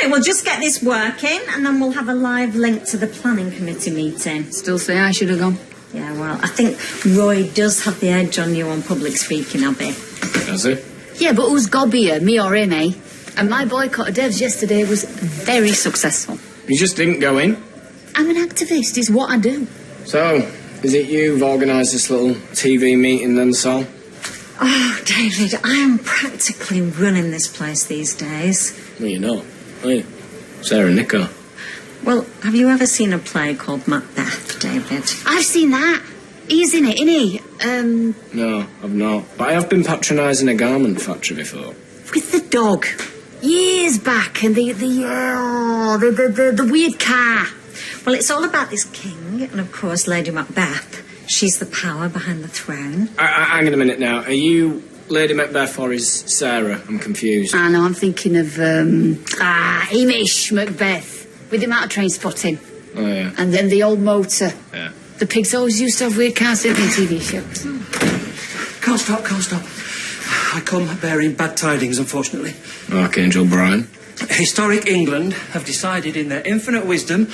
Right, we'll just get this working and then we'll have a live link to the planning committee meeting. Still say I should have gone. Yeah, well, I think Roy does have the edge on you on public speaking, Abby. Does he? Yeah, but who's gobbier, me or him, eh? And my boycott of Devs yesterday was very successful. You just didn't go in? I'm an activist, it's what I do. So, is it you've organised this little TV meeting then, Sol? Oh, David, I am practically running this place these days. No, you're not, are you? Sarah Nico. Well, have you ever seen a play called Macbeth, David? I've seen that. He's in it, isn't he? No, I've not. But I have been patronising a garment factory before. With the dog. Years back, and the weird car. Well, it's all about this king, and of course, Lady Macbeth. She's the power behind the throne. Hang on a minute now. Are you Lady Macbeth or is Sarah? I'm confused. I know, I'm thinking of, Hamish Macbeth. With him out of Train Spotting. Oh, yeah. And then the old motor. Yeah. The pigs always used to have weird cars in TV shows. Can't stop. I come bearing bad tidings, unfortunately. Archangel Brian. Historic England have decided in their infinite wisdom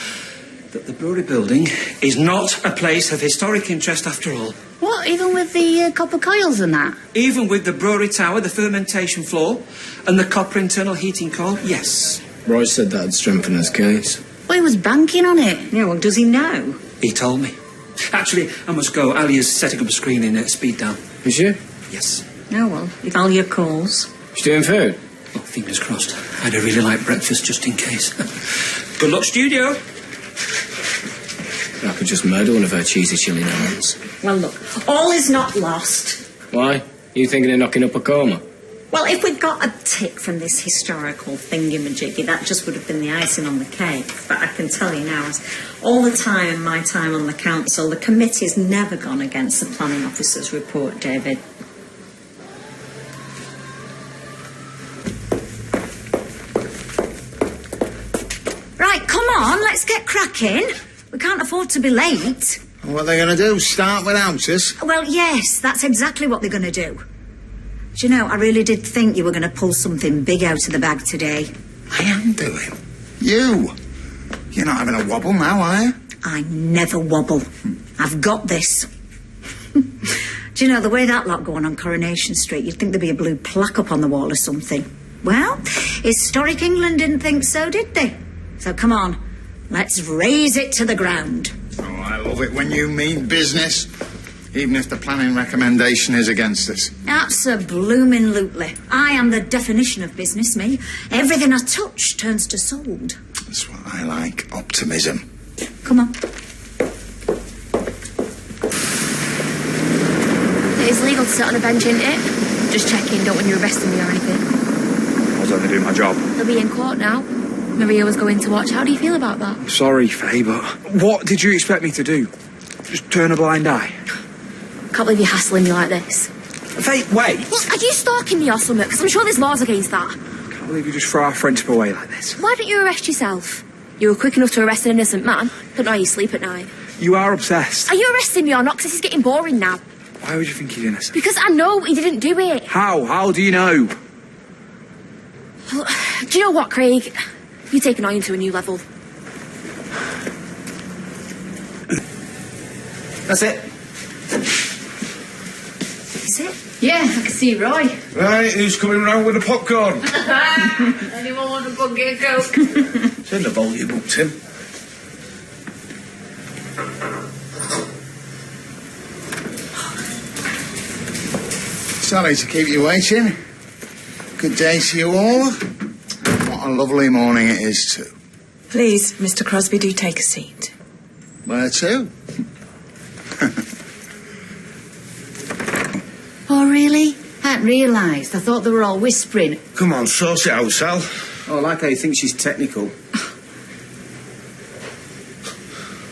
that the brewery building is not a place of historic interest after all. What, even with the copper coils and that? Even with the brewery tower, the fermentation floor, and the copper internal heating coil, yes. Roy said that'd strengthen his case. Well, he was banking on it. Yeah, well, does he know? He told me. Actually, I must go. Ali is setting up a screen in speed down. Is she? Yes. Oh, well, if Alia calls. She's doing food? Oh, fingers crossed. I'd a really light breakfast just in case. Good luck, studio. I could just murder one of her cheesy chili nails. Well, look, all is not lost. Why? You thinking of knocking up a coma? Well, if we'd got a tick from this historical thingy-majiggy, that just would have been the icing on the cake. But I can tell you now, all the time in my time on the council, the committee's never gone against the planning officer's report, David. Right, come on, let's get cracking. We can't afford to be late. What are they going to do, start without us? Well, yes, that's exactly what they're going to do. Do you know, I really did think you were going to pull something big out of the bag today. I am doing. You? You're not having a wobble now, are you? I never wobble. I've got this. Do you know, the way that lot going on Coronation Street, you'd think there'd be a blue plaque up on the wall or something. Well, historic England didn't think so, did they? So come on, let's raise it to the ground. Oh, I love it when you mean business. Even if the planning recommendation is against us. Abso-bloomin'-lutely. I am the definition of business, me. Everything I touch turns to sold. That's what I like, optimism. Come on. It is legal to sit on a bench, isn't it? Just checking, don't want you arresting me or anything. I was only doing my job. He'll be in court now. Maria was going to watch. How do you feel about that? Sorry, Faye, but what did you expect me to do? Just turn a blind eye? Can't believe you're hassling me like this. Faye, wait! What, are you stalking me or something? Because I'm sure there's laws against that. Can't believe you just throw our friendship away like this. Why don't you arrest yourself? You were quick enough to arrest an innocent man. Don't know how you sleep at night. You are obsessed. Are you arresting me or not? Because this is getting boring now. Why would you think he's innocent? Because I know he didn't do it. How? How do you know? Well, do you know what, Craig? You take annoying to a new level. That's it. Is it? Yeah, I can see Roy. Right, who's coming round with the popcorn? Anyone want a buggy of Coke? It's in the bowl you booked him. Sorry to keep you waiting. Good day to you all. What a lovely morning it is too. Please, Mr. Crosby, do take a seat. Where to? Oh, really? I hadn't realised. I thought they were all whispering. Come on, sort it out, Sal. Oh, I like how you think she's technical.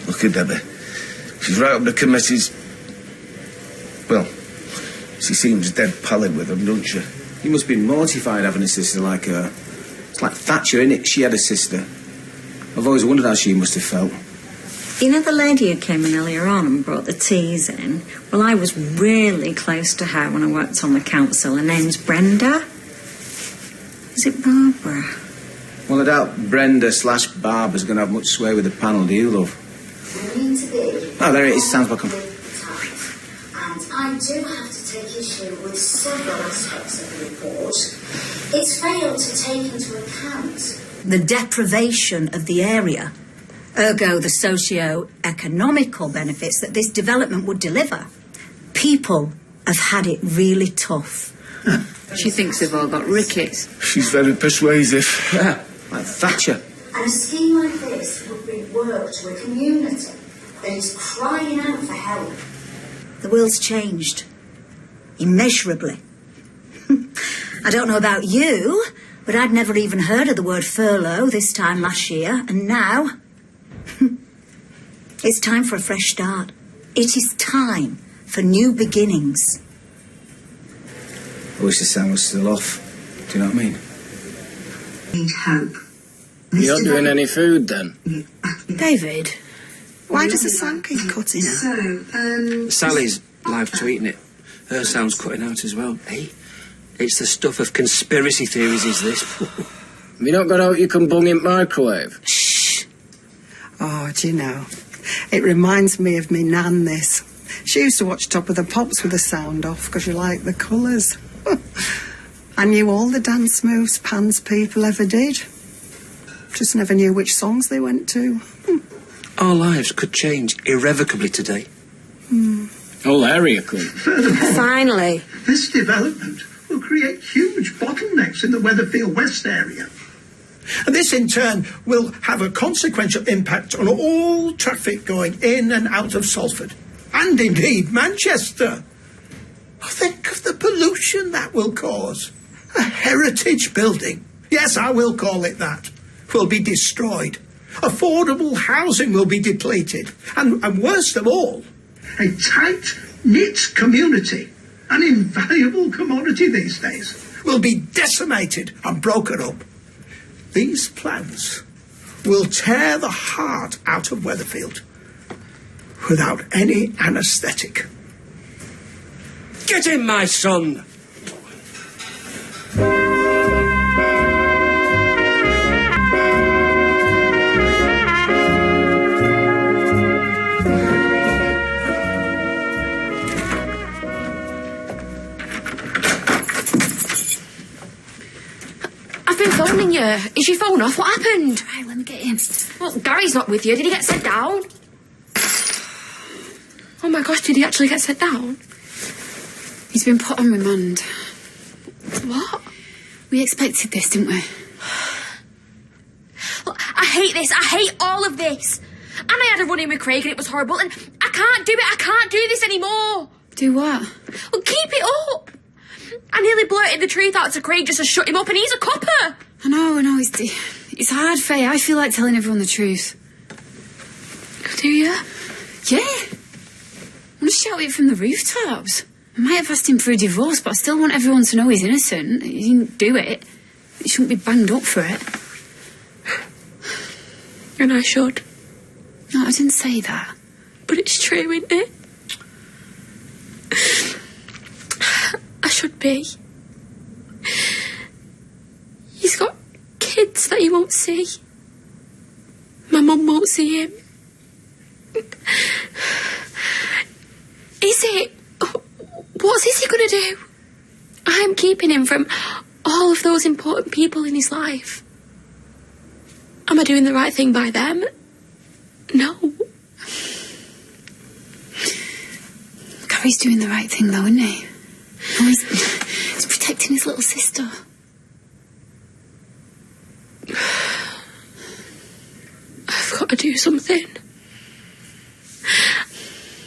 Look at Debbie. She's right up the committee's... Well, she seems dead pallid with them, doesn't she? You must be mortified having a sister like her. It's like Thatcher, innit? She had a sister. I've always wondered how she must have felt. You know the lady who came in earlier on and brought the teas in? Well, I was really close to her when I worked on the council. Her name's Brenda. Is it Barbara? Well, I doubt Brenda/Barbara's going to have much sway with the panel, do you, love? We mean to be. Oh, there it is. Sounds like And I do have to take issue with several aspects of the report. It's failed to take into account the deprivation of the area, ergo the socio-economical benefits that this development would deliver. People have had it really tough. She thinks they've all got rickets. She's very persuasive. Yeah, like Thatcher. And a scheme like this would bring work to a community that is crying out for help. The world's changed. Immeasurably. I don't know about you, but I'd never even heard of the word furlough this time last year, and now it's time for a fresh start. It is time for new beginnings. I wish the sound was still off. Do you know what I mean? Need hope. You're not doing any food then? David, why does the sound keep cutting out? Sally's live tweeting it. Her sound's cutting out as well. Hey, it's the stuff of conspiracy theories, is this? Have you not got out you can bung in microwave? Shh. Oh, do you know, it reminds me of me nan, this. She used to watch Top of the Pops with the sound off because she liked the colours. I knew all the dance moves Pan's people ever did. Just never knew which songs they went to. Our lives could change irrevocably today. Oh, area could. Finally. This development will create huge bottlenecks in the Weatherfield West area. And this, in turn, will have a consequential impact on all traffic going in and out of Salford. And indeed, Manchester. Think of the pollution that will cause. A heritage building, yes, I will call it that, will be destroyed. Affordable housing will be depleted. And worst of all, a tight-knit community, an invaluable commodity these days, will be decimated and broken up. These plans will tear the heart out of Weatherfield without any anaesthetic. Get in, my son! I've been phoning you. Is your phone off? What happened? Right, let me get in. Well, Gary's not with you. Did he get set down? Oh my gosh, did he actually get set down? He's been put on remand. What? We expected this, didn't we? Look, I hate this. I hate all of this. And I had a run-in with Craig and it was horrible. And I can't do it. I can't do this anymore. Do what? Well, keep it up. I nearly blurted the truth out to Craig just to shut him up, and he's a copper. I know. It's hard, Faye. I feel like telling everyone the truth. Do you? Yeah. I want to shout it from the rooftops. I might have asked him for a divorce, but I still want everyone to know he's innocent. He didn't do it. He shouldn't be banged up for it. And I should. No, I didn't say that. But it's true, isn't it? I should be. He's got kids that he won't see. My mum won't see him. What's he gonna do? I'm keeping him from all of those important people in his life. Am I doing the right thing by them? No. Gary's doing the right thing, though, isn't he? Oh, he's protecting his little sister. I've got to do something.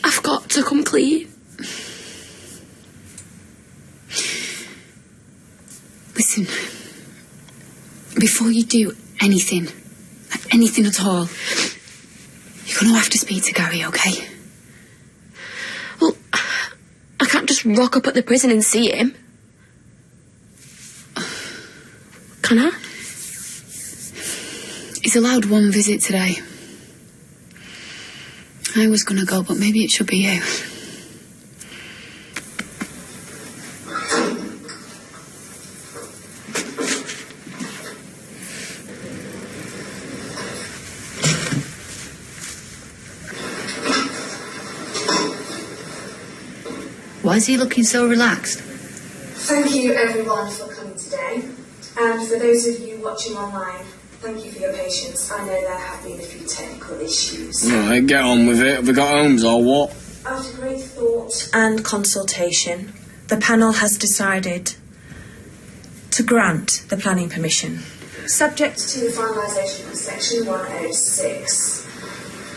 I've got to come clean. Listen, before you do anything at all, you're going to have to speak to Gary, okay? Well, I can't just rock up at the prison and see him. Can I? He's allowed one visit today. I was going to go, but maybe it should be you. Why is he looking so relaxed? Thank you everyone for coming today. And for those of you watching online, thank you for your patience. I know there have been a few technical issues. Alright, get on with it. Have we got homes or what? After great thought and consultation, the panel has decided to grant the planning permission. Subject to the finalisation of section 106.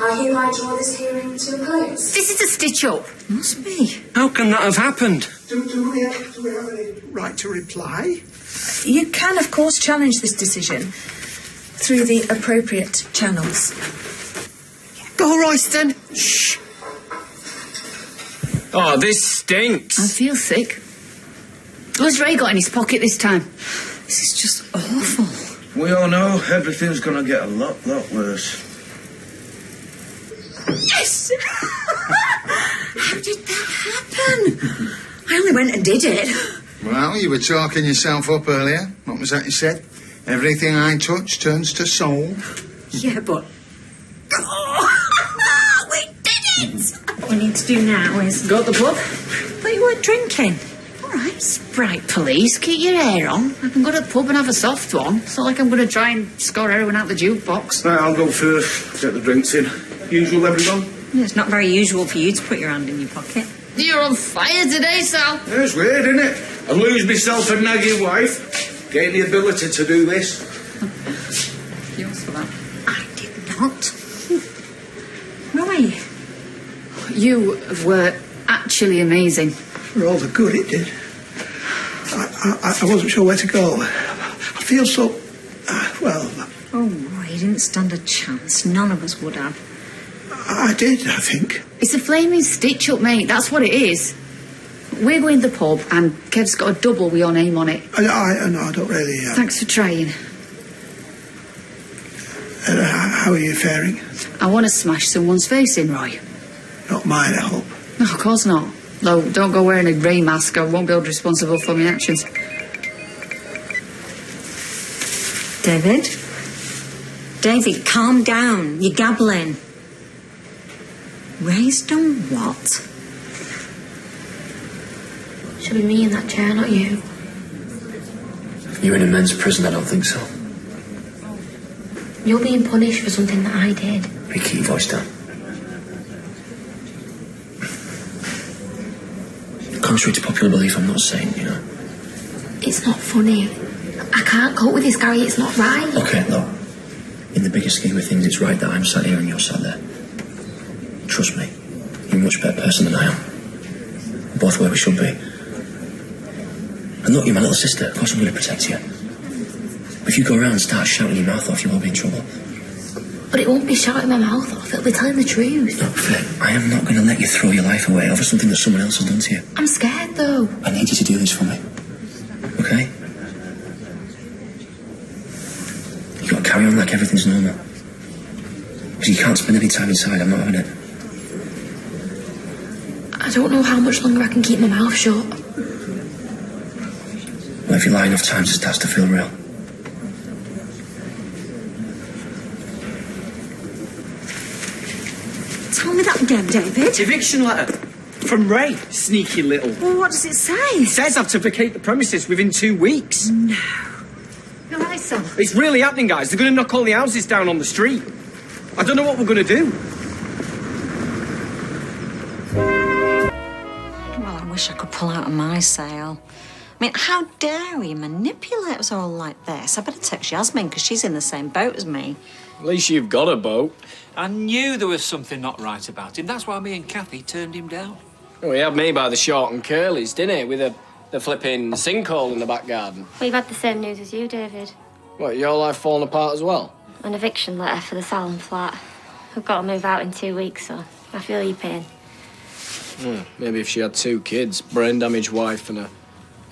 I hereby draw this hearing to a close. This is a stitch-up. Must be. How can that have happened? Do we have any right to reply? You can, of course, challenge this decision through the appropriate channels. Go, Royston. Shh. Oh, this stinks. I feel sick. What's Ray got in his pocket this time? This is just awful. We all know everything's going to get a lot worse. Yes! How did that happen? I only went and did it. Well, you were talking yourself up earlier. What was that you said? Everything I touch turns to soul. Yeah, but... Oh, we did it! What we need to do now is... Go to the pub? But you weren't drinking. All right. Sprite police, keep your hair on. I can go to the pub and have a soft one. It's not like I'm going to try and score heroin out the jukebox. Right, I'll go first. Get the drinks in. Usual, everyone? It's not very usual for you to put your hand in your pocket. You're on fire today, Sal. It's weird, isn't it? I lose myself and nag your wife. Gain the ability to do this. Yours for that. I did not. Why? You were actually amazing. For all the good it did. I wasn't sure where to go. I feel so... well... Oh, Roy, you didn't stand a chance. None of us would have. I did, I think. It's a flaming stitch-up, mate. That's what it is. We're going to the pub, and Kev's got a double with your name on it. No, I don't really... Thanks for trying. How are you faring? I want to smash someone's face in, Roy. Not mine, I hope. No, of course not. Though, don't go wearing a grey mask. I won't be held responsible for my actions. David? David, calm down. You're gabbling. Ray's done what? Should be me in that chair, not you. You're in a men's prison, I don't think so. You're being punished for something that I did. Hey, keep your voice down. Contrary to popular belief, I'm not saying, you know. It's not funny. I can't cope with this, Gary. It's not right. Okay, look. In the bigger scheme of things, it's right that I'm sat here and you're sat there. Trust me, you're a much better person than I am. We're both where we should be. And look, you're my little sister. Of course I'm going to protect you. But if you go around and start shouting your mouth off, you will be in trouble. But it won't be shouting my mouth off. It'll be telling the truth. Look, Faye, I am not going to let you throw your life away over something that someone else has done to you. I'm scared, though. I need you to do this for me. Okay? You've got to carry on like everything's normal. Because you can't spend any time inside. I'm not having it. I don't know how much longer I can keep my mouth shut. Well, if you lie enough times, it starts to feel real. Tell me that again, David. Eviction letter. From Ray. Sneaky little. Well, what does it say? It says I have to vacate the premises within 2 weeks. No. No, I saw. It's really happening, guys. They're going to knock all the houses down on the street. I don't know what we're going to do. Well, I wish I could pull out of my sale. I mean, how dare he manipulate us all like this? I better text Yasmin, because she's in the same boat as me. At least you've got a boat. I knew there was something not right about him. That's why me and Kathy turned him down. Well, he had me by the short and curlies, didn't he? With the flipping sinkhole in the back garden. We've had the same news as you, David. What, your life falling apart as well? An eviction letter for the Salon flat. I've got to move out in 2 weeks, so I feel your pain. Maybe if she had 2 kids, brain-damaged wife and a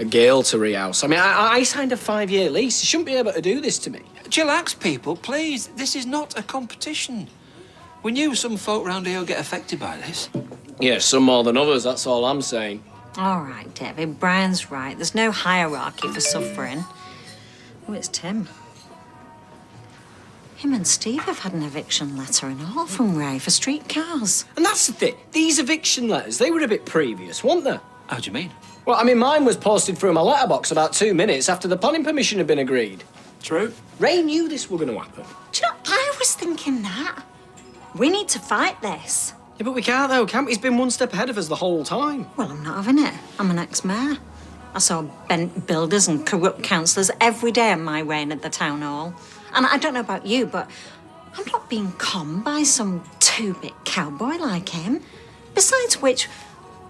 Gale to rehouse. I mean, I signed a 5-year lease. You shouldn't be able to do this to me. Chillax, people, please. This is not a competition. We knew some folk round here would get affected by this. Yeah, some more than others, that's all I'm saying. All right, David, Brian's right. There's no hierarchy for suffering. Oh, it's Tim. Him and Steve have had an eviction letter and all from Ray for streetcars. And that's the thing. These eviction letters, they were a bit previous, weren't they? How do you mean? Well, I mean, mine was posted through my letterbox about 2 minutes after the planning permission had been agreed. True. Ray knew this were going to happen. Do you know, I was thinking that. We need to fight this. Yeah, but we can't, though, can't we? He's been one step ahead of us the whole time. Well, I'm not having it. I'm an ex-mayor. I saw bent builders and corrupt councillors every day in my reign at the town hall. And I don't know about you, but I'm not being conned by some two-bit cowboy like him. Besides which,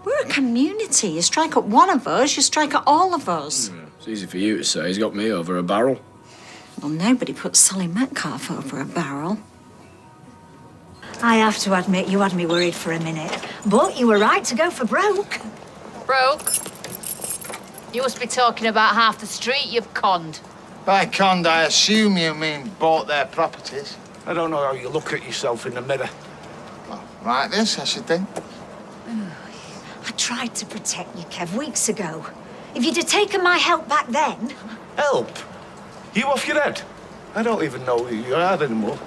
we're a community. You strike at one of us, you strike at all of us. Yeah, it's easy for you to say. He's got me over a barrel. Well, nobody puts Sally Metcalfe over a barrel. I have to admit, you had me worried for a minute. But you were right to go for broke. Broke? You must be talking about half the street you've conned. By conned, I assume you mean bought their properties. I don't know how you look at yourself in the mirror. Well, like this, I should think. I tried to protect you, Kev, weeks ago. If you'd have taken my help back then... Help? You off your head? I don't even know who you are anymore.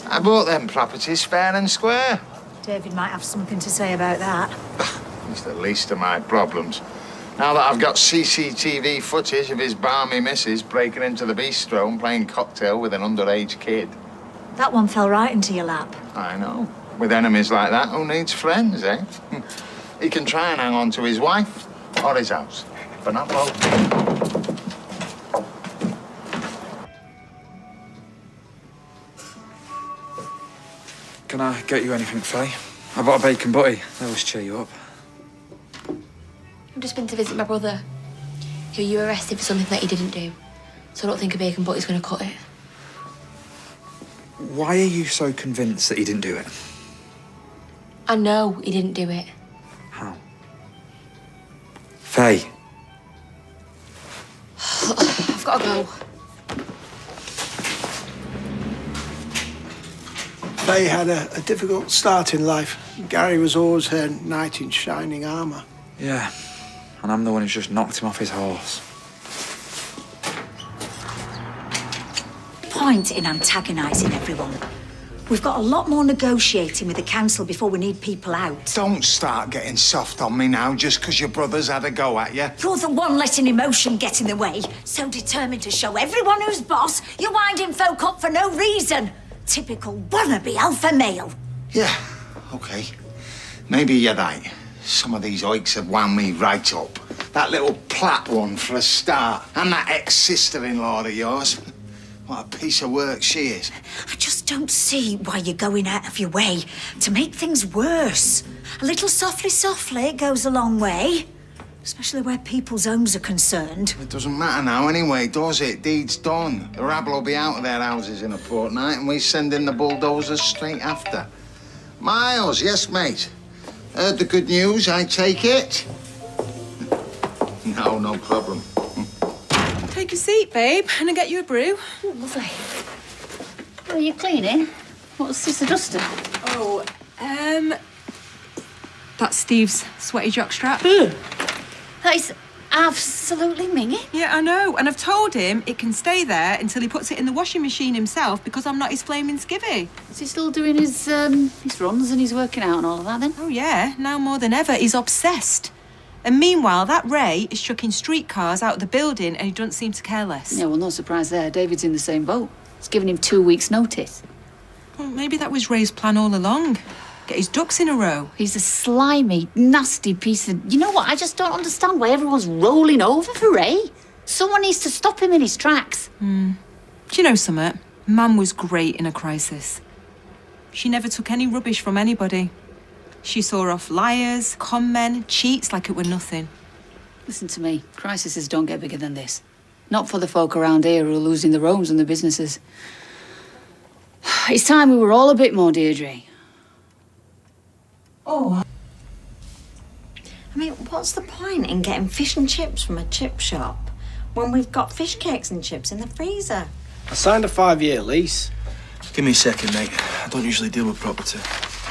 I bought them properties fair and square. David might have something to say about that. It's the least of my problems. Now that I've got CCTV footage of his balmy missus breaking into the bistro and playing cocktail with an underage kid. That one fell right into your lap. I know. With enemies like that, who needs friends, eh? He can try and hang on to his wife or his house, but not both. Can I get you anything, Faye? I bought a bacon butty. That always cheer you up. I've just been to visit my brother, who you arrested for something that he didn't do. So I don't think a bacon butty's going to cut it. Why are you so convinced that he didn't do it? I know he didn't do it. How? Faye. I've got to go. Faye had a difficult start in life. Gary was always her knight in shining armour. Yeah, and I'm the one who's just knocked him off his horse. Point in antagonising everyone. We've got a lot more negotiating with the council before we need people out. Don't start getting soft on me now just because your brother's had a go at you. You're the one letting emotion get in the way. So determined to show everyone who's boss, you're winding folk up for no reason. Typical wannabe alpha male. Yeah, OK. Maybe you're right. Some of these oiks have wound me right up. That little Platt one for a start. And that ex-sister-in-law of yours. What a piece of work she is. I just don't see why you're going out of your way to make things worse. A little softly goes a long way. Especially where people's homes are concerned. It doesn't matter now anyway, does it? Deed's done. The rabble will be out of their houses in a fortnight and we send in the bulldozers straight after. Miles, yes, mate. Heard the good news, I take it? No problem. Take a seat, babe, and I'll get you a brew. Oh, lovely. Are you cleaning? What's this, a duster? Oh, that's Steve's sweaty jockstrap. That is absolutely minging. Yeah, I know. And I've told him it can stay there until he puts it in the washing machine himself because I'm not his flaming skivvy. Is he still doing his runs and he's working out and all of that then? Oh, yeah. Now more than ever, he's obsessed. And meanwhile, that Ray is chucking streetcars out of the building and he doesn't seem to care less. Yeah, well, no surprise there. David's in the same boat. It's given him 2 weeks' notice. Well, maybe that was Ray's plan all along. Get his ducks in a row. He's a slimy, nasty piece of... You know what? I just don't understand why everyone's rolling over for Ray. Someone needs to stop him in his tracks. Do you know something? Mam was great in a crisis. She never took any rubbish from anybody. She saw off liars, con men, cheats like it were nothing. Listen to me. Crises don't get bigger than this. Not for the folk around here who are losing their homes and their businesses. It's time we were all a bit more Deirdre. Oh. I mean, what's the point in getting fish and chips from a chip shop when we've got fish cakes and chips in the freezer? I signed a 5-year lease. Give me a second, mate. I don't usually deal with property.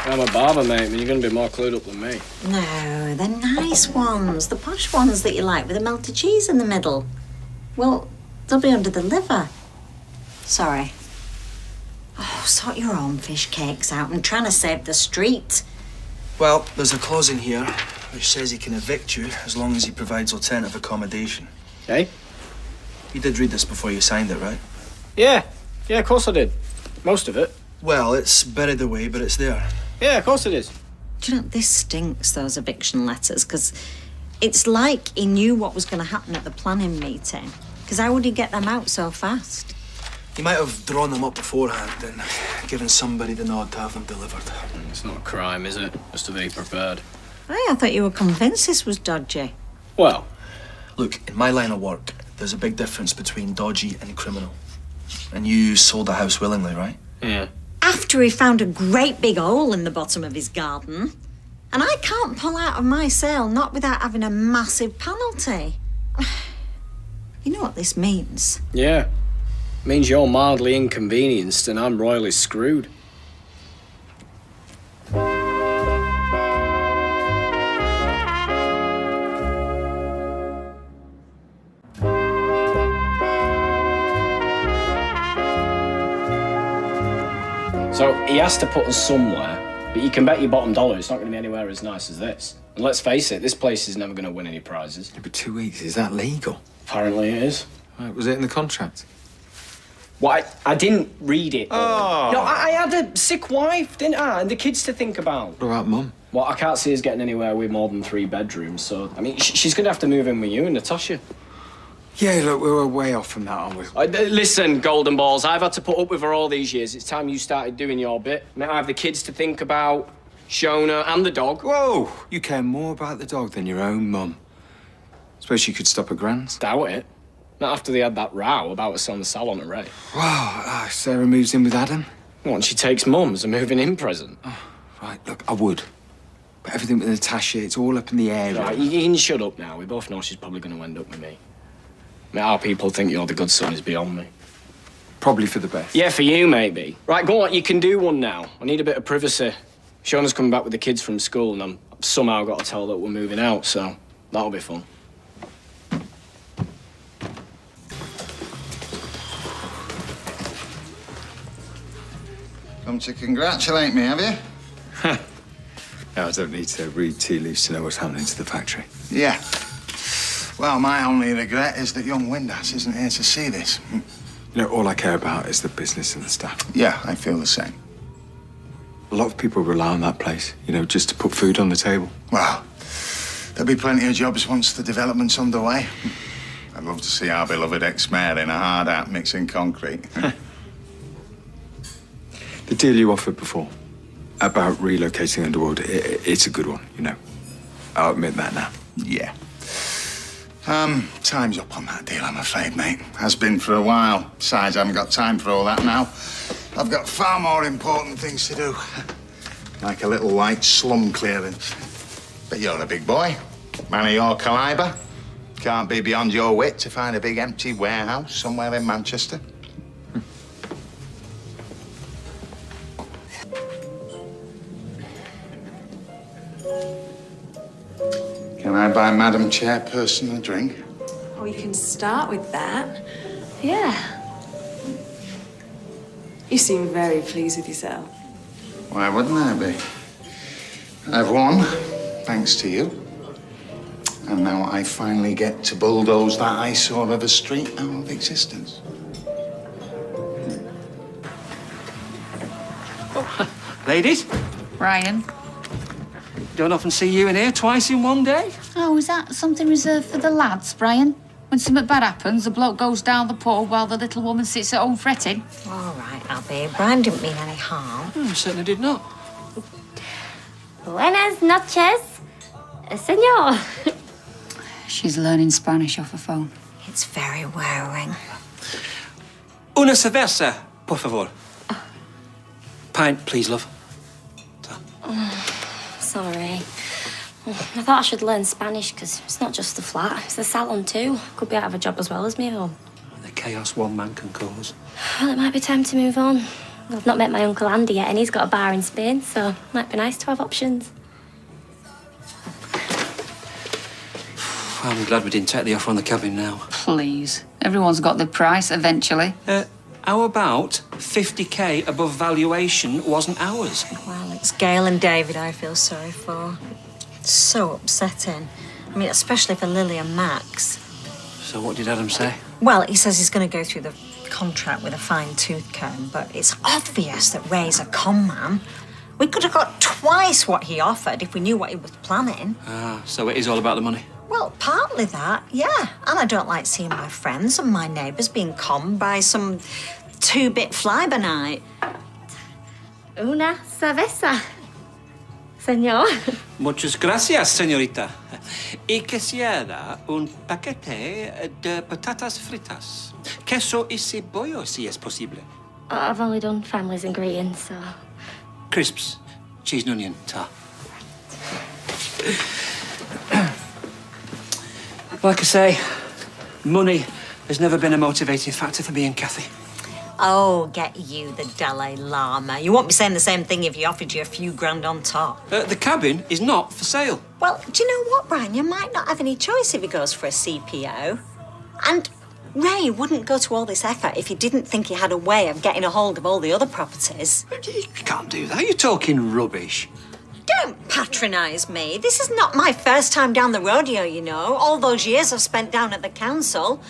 I'm a barber, mate, but you're going to be more clued up than me. No, the nice ones. The posh ones that you like with the melted cheese in the middle. Well, they'll be under the liver. Sorry. Oh, sort your own fish cakes out. I'm trying to save the street. Well, there's a clause in here which says he can evict you as long as he provides alternative accommodation. Hey? You did read this before you signed it, right? Yeah, of course I did. Most of it. Well, it's buried away, but it's there. Yeah, of course it is. Do you know, this stinks, those eviction letters, because it's like he knew what was going to happen at the planning meeting. Because how would he get them out so fast? He might have drawn them up beforehand and given somebody the nod to have them delivered. It's not a crime, is it? Just to be prepared. Hey, I thought you were convinced this was dodgy. Well, look, in my line of work, there's a big difference between dodgy and criminal. And you sold the house willingly, right? Yeah. After he found a great big hole in the bottom of his garden. And I can't pull out of my sale, not without having a massive penalty. You know what this means? Yeah. Means you're mildly inconvenienced and I'm royally screwed. So he has to put us somewhere, but you can bet your bottom dollar it's not going to be anywhere as nice as this. And let's face it, this place is never going to win any prizes. Yeah, but 2 weeks, is that legal? Apparently it is. Right, was it in the contract? Well, I didn't read it. Oh. No, I had a sick wife, didn't I? And the kids to think about. What about Mum? Well, I can't see us getting anywhere with more than 3 bedrooms, so, I mean, she's going to have to move in with you and Natasha. Yeah, look, we were way off from that, aren't we? Listen, Golden Balls, I've had to put up with her all these years. It's time you started doing your bit. Now I have the kids to think about, Shona and the dog. Whoa! You care more about the dog than your own mum. Suppose she could stop at Grand's? Doubt it. Not after they had that row about us on the salon at Ray. Wow, Sarah moves in with Adam? What, and she takes Mum as a moving in present? Oh, right, look, I would. But everything with Natasha, it's all up in the air. Right, you can shut up now. We both know she's probably going to end up with me. I mean, how people think you're the good son is beyond me. Probably for the best. Yeah, for you, maybe. Right, go on, you can do one now. I need a bit of privacy. Shona's coming back with the kids from school, and I've somehow got to tell her that we're moving out, so that'll be fun. Come to congratulate me, have you? I don't need to read tea leaves to know what's happening to the factory. Yeah. Well, my only regret is that young Windass isn't here to see this. You know, all I care about is the business and the staff. Yeah, I feel the same. A lot of people rely on that place, you know, just to put food on the table. Well, there'll be plenty of jobs once the development's underway. I'd love to see our beloved ex-mayor in a hard hat mixing concrete. The deal you offered before about relocating Underworld, it's a good one, you know. I'll admit that now. Yeah. Time's up on that deal, I'm afraid, mate. Has been for a while. Besides, I haven't got time for all that now. I've got far more important things to do. Like a little white slum clearance. But you're a big boy. Man of your caliber. Can't be beyond your wit to find a big empty warehouse somewhere in Manchester. Can I buy Madam Chairperson a drink? Oh, you can start with that. Yeah. You seem very pleased with yourself. Why wouldn't I be? I've won, thanks to you. And now I finally get to bulldoze that eyesore of a street out of existence. Oh, ladies, Brian. don't often see you in here twice in one day. Oh, is that something reserved for the lads, Brian? When something bad happens, the bloke goes down the pub while the little woman sits at home fretting. All right, Abby. Brian didn't mean any harm. I certainly did not. Buenas noches, señor. She's learning Spanish off her phone. It's very wearing. Una cerveza, por favor. Pint, please, love. Sorry. I thought I should learn Spanish because it's not just the flat, it's the salon too. Could be out of a job as well as me home. The chaos one man can cause. Well, it might be time to move on. I've not met my Uncle Andy yet and he's got a bar in Spain, so it might be nice to have options. I'm glad we didn't take the offer on the cabin now. Please. Everyone's got their price eventually. How about 50k above valuation wasn't ours? Well, it's Gail and David I feel sorry for. It's so upsetting. I mean, especially for Lily and Max. So what did Adam say? Well, he says he's going to go through the contract with a fine-tooth comb, but it's obvious that Ray's a con man. We could have got twice what he offered if we knew what he was planning. Ah, so it is all about the money. Well, partly that, yeah. And I don't like seeing my friends and my neighbours being conned by some two-bit fly-by-night. Una cerveza, señor. Muchas gracias, señorita. Y quisiera un paquete de patatas fritas. Queso y cebolla, si es posible. I've only done family's ingredients, so... Crisps, cheese and onion, tar. Like I say, money has never been a motivating factor for me and Kathy. Oh, get you, the Dalai Lama. You won't be saying the same thing if he offered you a few grand on top. The cabin is not for sale. Well, do you know what, Brian? You might not have any choice if he goes for a CPO. And Ray wouldn't go to all this effort if he didn't think he had a way of getting a hold of all the other properties. You can't do that. You're talking rubbish. Don't patronise me. This is not my first time down the rodeo, you know. All those years I've spent down at the council,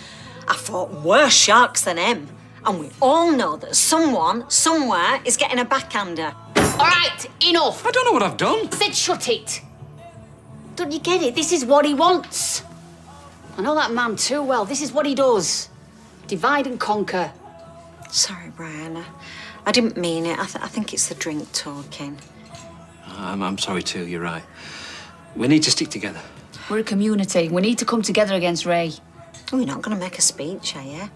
I fought worse sharks than him. And we all know that someone, somewhere, is getting a backhander. All right, enough. I don't know what I've done. I said shut it. Don't you get it? This is what he wants. I know that man too well. This is what he does. Divide and conquer. Sorry, Brian. I didn't mean it. I think it's the drink talking. I'm sorry too, you're right. We need to stick together. We're a community. We need to come together against Ray. Oh, you're not going to make a speech, are you?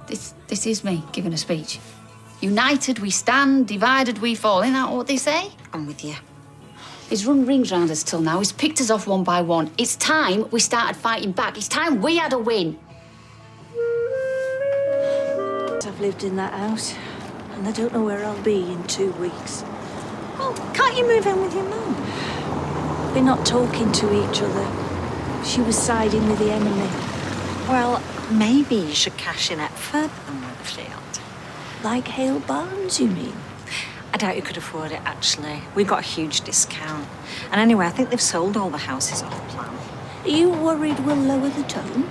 This is me giving a speech. United we stand, divided we fall. Isn't that what they say? I'm with you. He's run rings round us till now. He's picked us off one by one. It's time we started fighting back. It's time we had a win. I've lived in that house, and I don't know where I'll be in 2 weeks. Well, can't you move in with your mum? We're not talking to each other. She was siding with the enemy. Well, maybe you should cash in at further than Whitfield. Like Hale Barnes, you mean? I doubt you could afford it, actually. We got a huge discount. And anyway, I think they've sold all the houses off plan. Are you worried we'll lower the tone?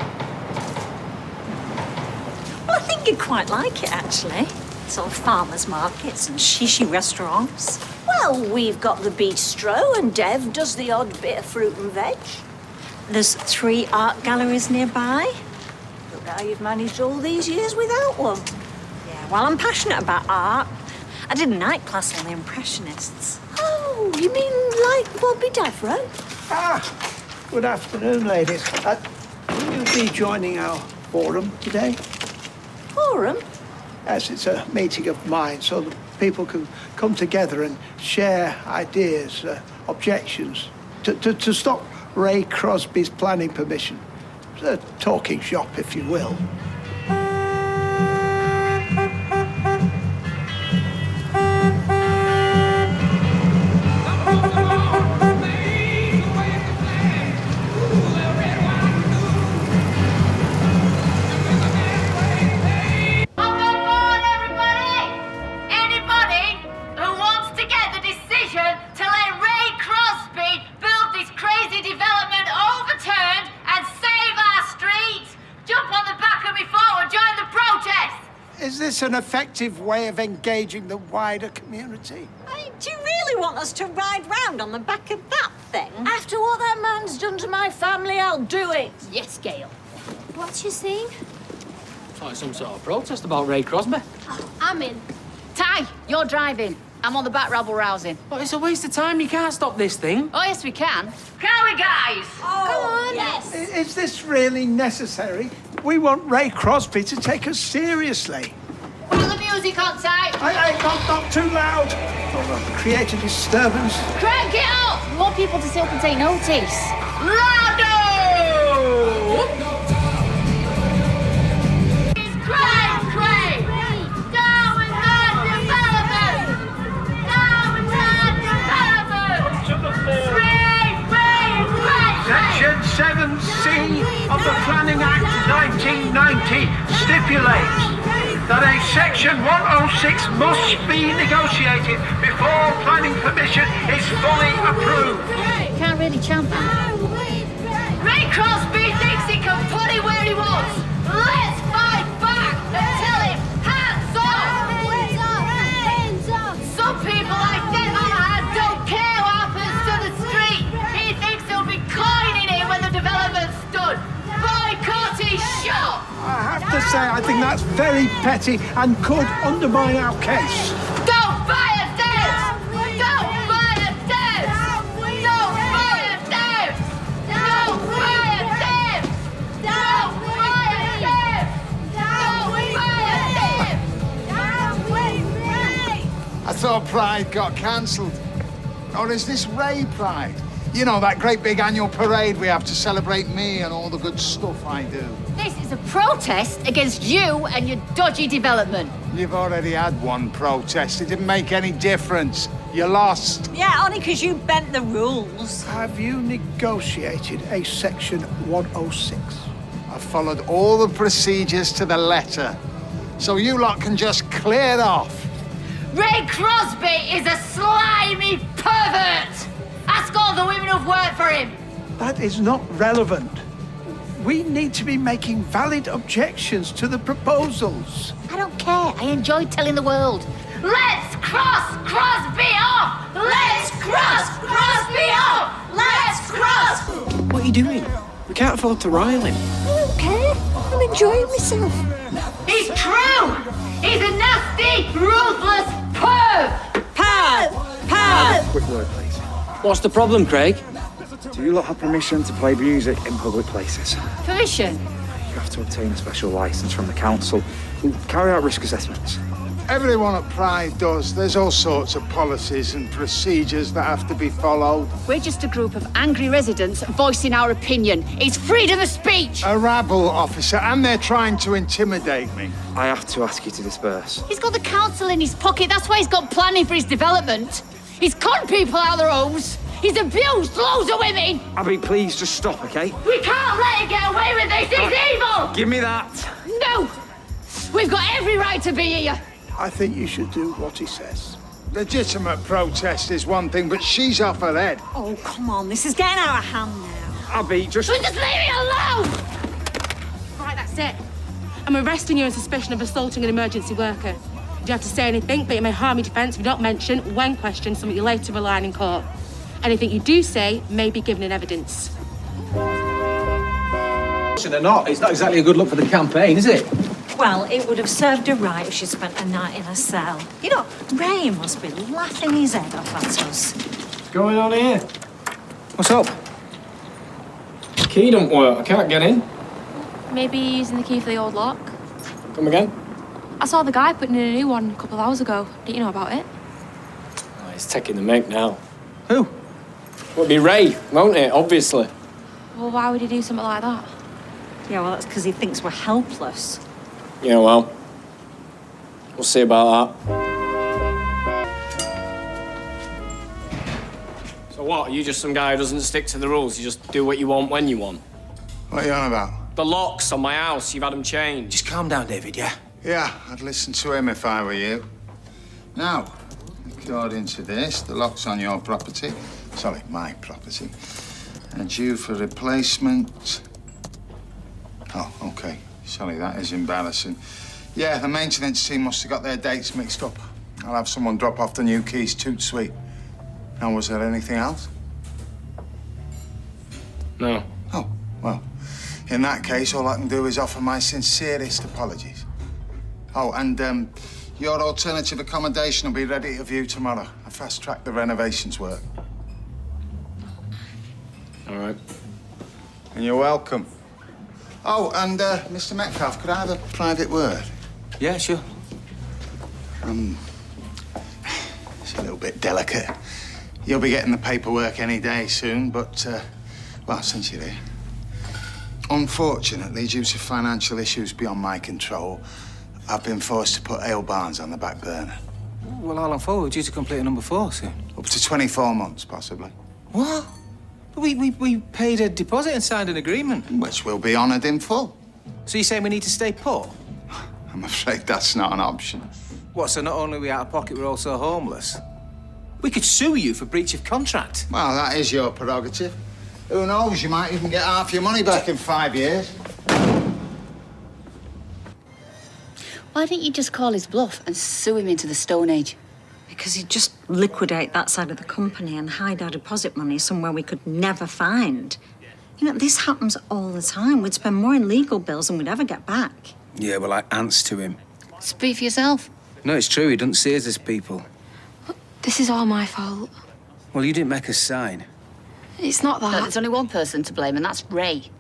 Well, I think you'd quite like it, actually. Sort of farmers markets and shishi restaurants. Well, we've got the bistro, and Dev does the odd bit of fruit and veg. There's 3 art galleries nearby. Look how you've managed all these years without one. Yeah, well, I'm passionate about art. I did a night class on the Impressionists. Oh, you mean like Bobby Davro? Ah, good afternoon, ladies. Will you be joining our forum today? Forum? Yes, it's a meeting of minds so that people can come together and share ideas, objections, to stop Ray Crosby's planning permission. It's a talking shop, if you will. Is this an effective way of engaging the wider community? Do you really want us to ride round on the back of that thing? After what that man's done to my family, I'll do it. Yes, Gail. What's she saying? It's like some sort of protest about Ray Crosby. I'm in. Ty, you're driving. I'm on the back rabble-rousing. Well, it's a waste of time. You can't stop this thing. Oh, yes, we can. Can we, guys? Oh, Come on. yes. Is this really necessary? We want Ray Crosby to take us seriously. Put the music on, Ty. Not too loud. Oh, create a disturbance. Crank it up. We want people to sit up and take notice. Louder! Cray! Down with that development! Down with that development! To the floor! Section 7C of the Planning Act 1990 stipulates that a Section 106 must be negotiated before planning permission is fully approved. Can't really chant that. Ray Crosby thinks he can put it where he wants. Let's fight back and tell him, hands off! Hands up! Some people like Dead Mama don't care what happens to the street. He thinks he'll be coining it when the development's done. Boycott his shop! I have to say, I think that's very petty and could undermine our case. Don't buy a dance! Don't buy a dance! Don't buy a dance! Don't buy a dance! Don't buy a dance! Don't buy a dance! I thought Pride got cancelled. Or is this Ray Pride? You know, that great big annual parade we have to celebrate me and all the good stuff I do. This is a protest against you and your dodgy development. You've already had one protest. It didn't make any difference. You lost. Yeah, only because you bent the rules. Have you negotiated a Section 106? I followed all the procedures to the letter. So you lot can just clear off. Ray Crosby is a slimy pervert! Ask all the women who've worked for him! That is not relevant. We need to be making valid objections to the proposals. I don't care. I enjoy telling the world. Let's cross Crosby off! Let's cross Crosby off! Let's cross! What are you doing? We can't afford to rile him. I don't care. I'm enjoying myself. He's true! He's a nasty, ruthless perv! Quick word, please. What's the problem, Craig? Do you lot have permission to play music in public places? Permission? You have to obtain a special license from the council. We'll carry out risk assessments. Everyone at Pride does. There's all sorts of policies and procedures that have to be followed. We're just a group of angry residents voicing our opinion. It's freedom of speech. A rabble, officer, and they're trying to intimidate me. I have to ask you to disperse. He's got the council in his pocket. That's why he's got planning for his development. He's conned people out of their homes. He's abused loads of women. Abby, please just stop, okay? We can't let him get away with this. He's evil! Give me that. No! We've got every right to be here. I think you should do what he says. Legitimate protest is one thing, but she's off her head. Oh, come on. This is getting out of hand now. Abby, just... Just leave me alone! Right, that's it. I'm arresting you on suspicion of assaulting an emergency worker. You don't have to say anything, but it may harm your defence if you don't mention, when questioned, something you later rely on in court. Anything you do say may be given in evidence. Or not, it's not exactly a good look for the campaign, is it? Well, it would have served her right if she spent a night in a cell. You know, Ray must be laughing his head off at us. What's going on here? What's up? Key don't work. I can't get in. Maybe using the key for the old lock. Come again? I saw the guy putting in a new one a couple of hours ago. Didn't you know about it? Oh, he's taking the mic now. Who? It'll be Ray, won't it? Obviously. Well, why would he do something like that? Yeah, well, that's because he thinks we're helpless. Yeah, well, we'll see about that. So what, are you just some guy who doesn't stick to the rules? You just do what you want when you want? What are you on about? The locks on my house, you've had them changed. Just calm down, David, yeah? Yeah, I'd listen to him if I were you. Now, according to this, the lock's on your property. Sorry, my property. And due for replacement. Oh, okay. Sorry, that is embarrassing. Yeah, the maintenance team must have got their dates mixed up. I'll have someone drop off the new keys toot sweet. Now, was there anything else? No. Oh, well, in that case, all I can do is offer my sincerest apologies. Oh, and your alternative accommodation will be ready to view tomorrow. I fast-tracked the renovations work. All right. And you're welcome. Oh, and Mr. Metcalf, could I have a private word? Yeah, sure. It's a little bit delicate. You'll be getting the paperwork any day soon, but, well, since you're here. Unfortunately, due to financial issues beyond my control, I've been forced to put Ale Barnes on the back burner. Well, how long for? We're due to complete a number 4 soon. Up to 24 months, possibly. What? We paid a deposit and signed an agreement. Which will be honoured in full. So you're saying we need to stay put? I I'm afraid that's not an option. What, so not only are we out of pocket, we're also homeless? We could sue you for breach of contract. Well, that is your prerogative. Who knows, you might even get half your money back in 5 years. Why didn't you just call his bluff and sue him into the Stone Age? Because he'd just liquidate that side of the company and hide our deposit money somewhere we could never find. You know, this happens all the time. We'd spend more in legal bills than we'd ever get back. Yeah, well, like ants to him. Speak for yourself. No, it's true, he doesn't see us as people. This is all my fault. Well, you didn't make us sign. It's not that. No, there's only one person to blame, and that's Ray.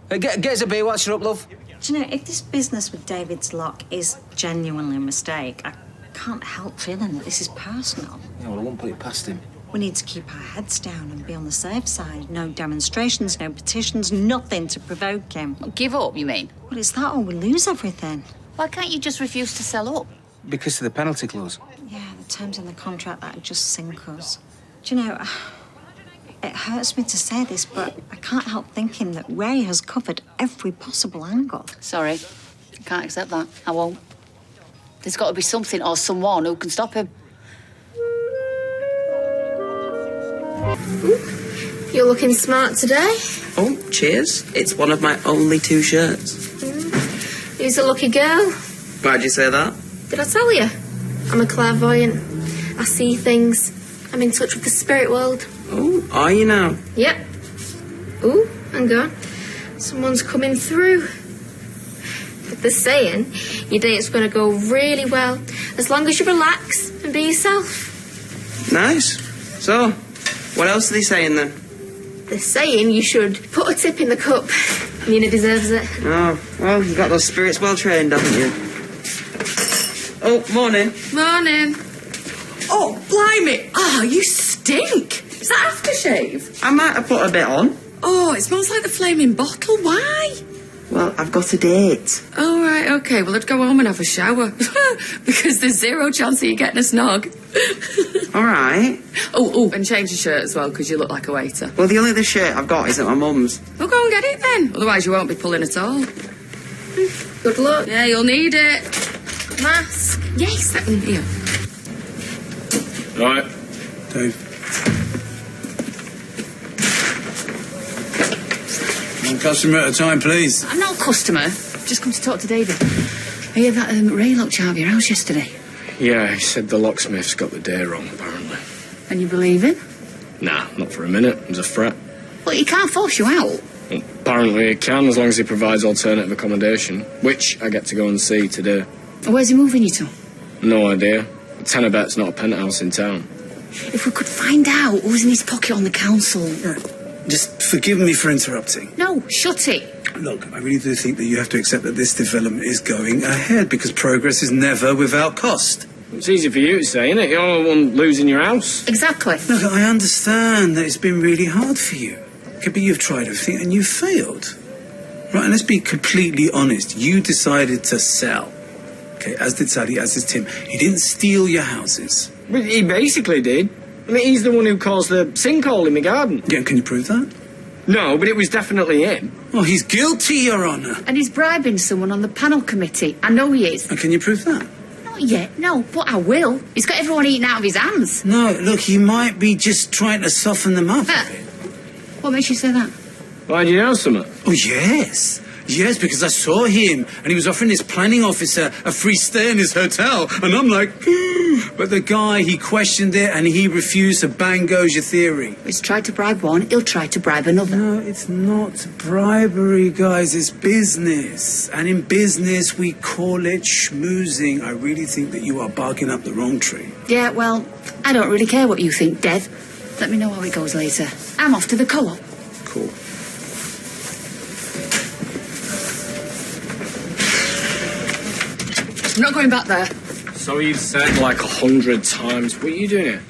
Get us a beer, what's your up, love? Do you know, if this business with David's lock is genuinely a mistake, I can't help feeling that this is personal. Yeah, well, I won't put it past him. We need to keep our heads down and be on the safe side. No demonstrations, no petitions, nothing to provoke him. Give up, you mean? Well, it's that or we lose everything. Why can't you just refuse to sell up? Because of the penalty clause. Yeah, the terms in the contract that just sink us. Do you know, it hurts me to say this, but I can't help thinking that Ray has covered every possible angle. Sorry, I can't accept that. I won't. There's got to be something or someone who can stop him. You're looking smart today. Oh, cheers. It's one of my only 2 shirts. Who's a lucky girl? Why'd you say that? Did I tell you? I'm a clairvoyant. I see things. I'm in touch with the spirit world. Oh, are you now? Yep. Ooh, hang on. Someone's coming through. But they're saying your date's going to go really well as long as you relax and be yourself. Nice. So, what else are they saying then? They're saying you should put a tip in the cup. Nina deserves it. Oh, well, you've got those spirits well trained, haven't you? Oh, morning. Morning. Oh, blimey! Oh, you stink! Is that aftershave? I might have put a bit on. Oh, it smells like the flaming bottle. Why? Well, I've got a date. Oh, right, okay. Well, I'd go home and have a shower. Because there's 0 chance of you getting a snog. All right. Oh, and change your shirt as well, because you look like a waiter. Well, the only other shirt I've got is at my mum's. Well, go and get it then. Otherwise, you won't be pulling at all. Good luck. Yeah, you'll need it. Mask. Yes, that one here. Right. Dave. One customer at a time, please. I'm not a customer. I've just come to talk to David. I hear that Ray locked you out of your house yesterday. Yeah, he said the locksmith's got the day wrong, apparently. And you believe him? Nah, not for a minute. It was a threat. Well, he can't force you out. Well, apparently he can, as long as he provides alternative accommodation, which I get to go and see today. Where's he moving you to? No idea. A tenner bet's not a penthouse in town. If we could find out who was in his pocket on the council. Just forgive me for interrupting. No, shut it. Look, I really do think that you have to accept that this development is going ahead because progress is never without cost. It's easy for you to say, isn't it? You're the one losing your house. Exactly. Look, I understand that it's been really hard for you. Okay, but you've tried everything and you've failed. Right, and let's be completely honest. You decided to sell. Okay, as did Sally, as did Tim. He didn't steal your houses. But he basically did. I mean, he's the one who caused the sinkhole in my garden. Yeah, and can you prove that? No, but it was definitely him. Oh, he's guilty, Your Honour. And he's bribing someone on the panel committee. I know he is. And can you prove that? Not yet, no, but I will. He's got everyone eating out of his hands. No, look, he might be just trying to soften them up a bit. What makes you say that? Why do you know something? Oh, yes. Yes, because I saw him and he was offering his planning officer a free stay in his hotel. And I'm like, but the guy, he questioned it and he refused, so bang goes your theory. He's tried to bribe one, he'll try to bribe another. No, it's not bribery, guys. It's business. And in business, we call it schmoozing. I really think that you are barking up the wrong tree. Yeah, well, I don't really care what you think, Dev. Let me know how it goes later. I'm off to the co-op. Cool. I'm not going back there. So you've said like 100 times. What are you doing here?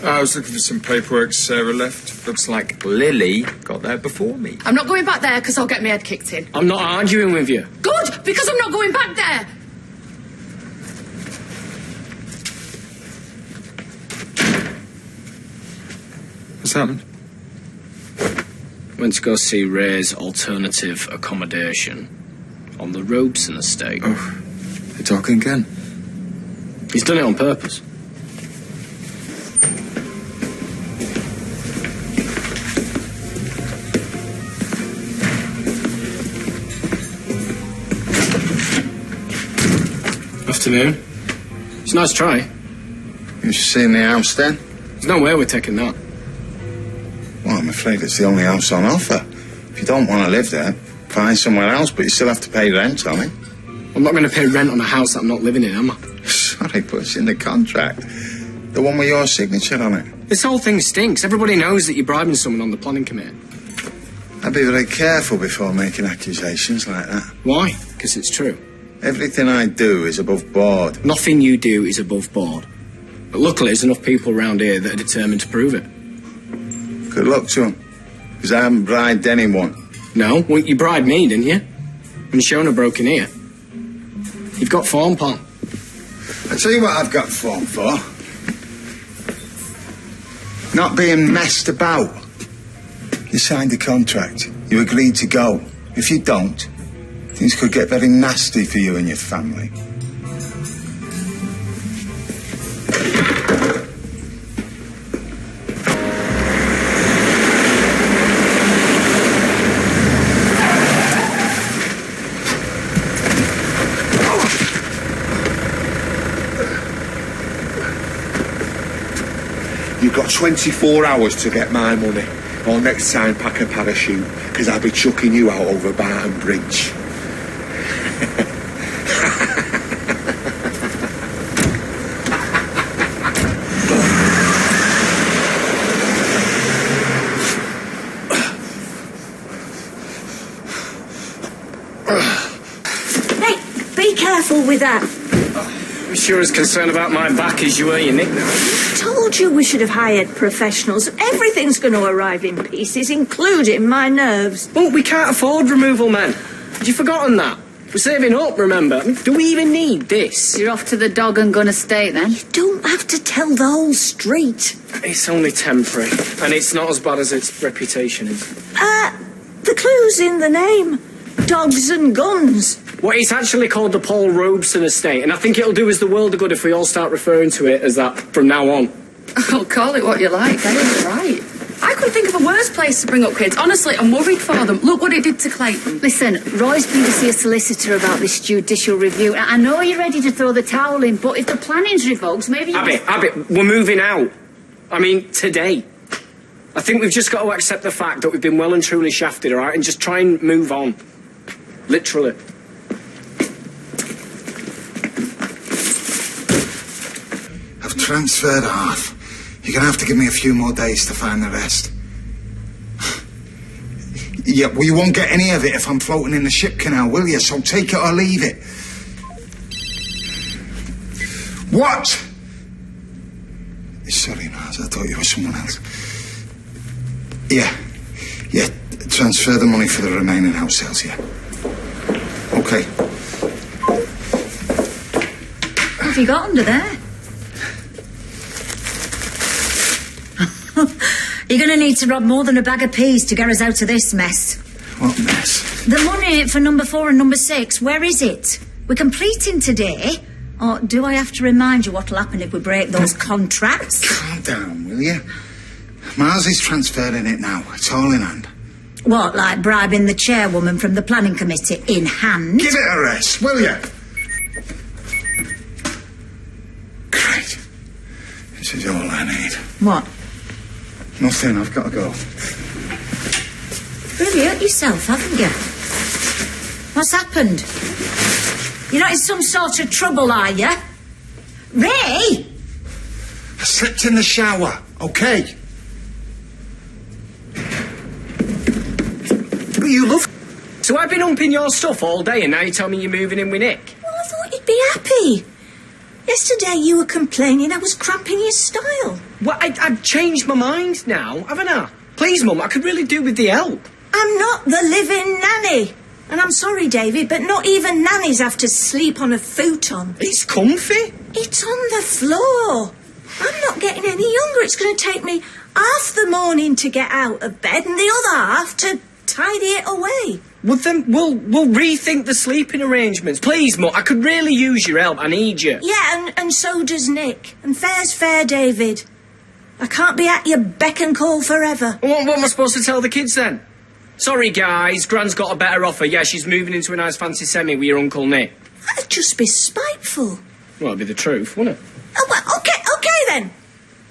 I was looking for some paperwork Sarah left. Looks like Lily got there before me. I'm not going back there because I'll get my head kicked in. I'm not arguing with you. Good, because I'm not going back there. What's happened? Went to go see Ray's alternative accommodation. on the Robeson estate. Oh, they're talking again. He's done it on purpose. Afternoon. It's a nice try. You seen the house then? There's no way we're taking that. Well, I'm afraid it's the only house on offer. If you don't want to live there, find somewhere else, but you still have to pay rent on it. I'm not going to pay rent on a house that I'm not living in, am I? Sorry, but it's in the contract. The one with your signature on it. This whole thing stinks. Everybody knows that you're bribing someone on the planning committee. I'd be very careful before making accusations like that. Why? Because it's true. Everything I do is above board. Nothing you do is above board. But luckily, there's enough people around here that are determined to prove it. Good luck to them. Because I haven't bribed anyone. No? Well, you bribed me, didn't you? When Shona broke in here. You've got form, pal. I tell you what I've got form for. Not being messed about. You signed a contract. You agreed to go. If you don't, things could get very nasty for you and your family. You've got 24 hours to get my money, or next time pack a parachute, because I'll be chucking you out over Barton Bridge. Hey, be careful with that. I'm sure as concerned about my back as you are your nickname. Told you we should have hired professionals. Everything's going to arrive in pieces, including my nerves. Well, we can't afford removal men. Have you forgotten that? We're saving up, remember? I mean, do we even need this? You're off to the dog and gun estate, then? You don't have to tell the whole street. It's only temporary, and it's not as bad as its reputation is. The clue's in the name. Dogs and guns. Well, it's actually called the Paul Robeson estate, and I think it'll do us the world of good if we all start referring to it as that from now on. I'll call it what you like, You're right. I couldn't think of a worse place to bring up kids. Honestly, I'm worried for them. Look what it did to Clayton. Listen, Roy's been to see a solicitor about this judicial review. I know you're ready to throw the towel in, but if the planning's revoked, maybe you... Abby, we're moving out. I mean, today. I think we've just got to accept the fact that we've been well and truly shafted, all right, and just try and move on. Literally. I've transferred half. You're going to have to give me a few more days to find the rest. Yeah, well, you won't get any of it if I'm floating in the ship canal, will you? So take it or leave it. What? Sorry, Naz, I thought you were someone else. Yeah, transfer the money for the remaining house sales, yeah. Okay. What have you got under there? You're going to need to rob more than a bag of peas to get us out of this mess. What mess? The money for number 4 and number 6, where is it? We're completing today. Or do I have to remind you what'll happen if we break those contracts? Calm down, will you? Mars is transferring it now. It's all in hand. What, like bribing the chairwoman from the planning committee in hand? Give it a rest, will you? Great. This is all I need. What? Nothing, I've got to go. Really hurt yourself, haven't you? What's happened? You're not in some sort of trouble, are you? Ray! I slipped in the shower, okay? But you love... So I've been humping your stuff all day and now you tell me you're moving in with Nick? Well, I thought you'd be happy. Yesterday you were complaining I was cramping your style. Well, I've changed my mind now, haven't I? Please, Mum, I could really do with the help. I'm not the living nanny. And I'm sorry, David, but not even nannies have to sleep on a futon. It's comfy. It's on the floor. I'm not getting any younger. It's going to take me half the morning to get out of bed and the other half to tidy it away. Well, then we'll rethink the sleeping arrangements. Please, Mutt, I could really use your help. I need you. Yeah, and so does Nick. And fair's fair, David. I can't be at your beck and call forever. What am I supposed to tell the kids then? Sorry, guys, Gran's got a better offer. Yeah, she's moving into a nice fancy semi with your Uncle Nick. That'd just be spiteful. Well, it'd be the truth, wouldn't it? Oh, well, okay then.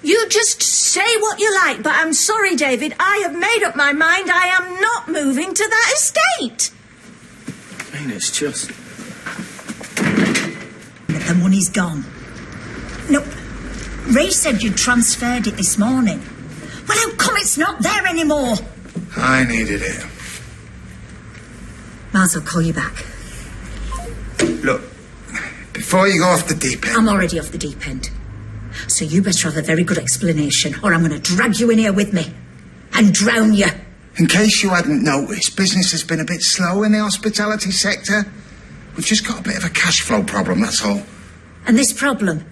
You just say what you like, but I'm sorry, David. I have made up my mind. I am not moving to that estate. I mean, it's just... The money's gone. No, Ray said you transferred it this morning. Well, how come it's not there anymore? I needed it. Might as well call you back. Look, before you go off the deep end... I'm already off the deep end. So you better have a very good explanation, or I'm going to drag you in here with me and drown you. In case you hadn't noticed, business has been a bit slow in the hospitality sector. We've just got a bit of a cash flow problem, that's all. And this problem,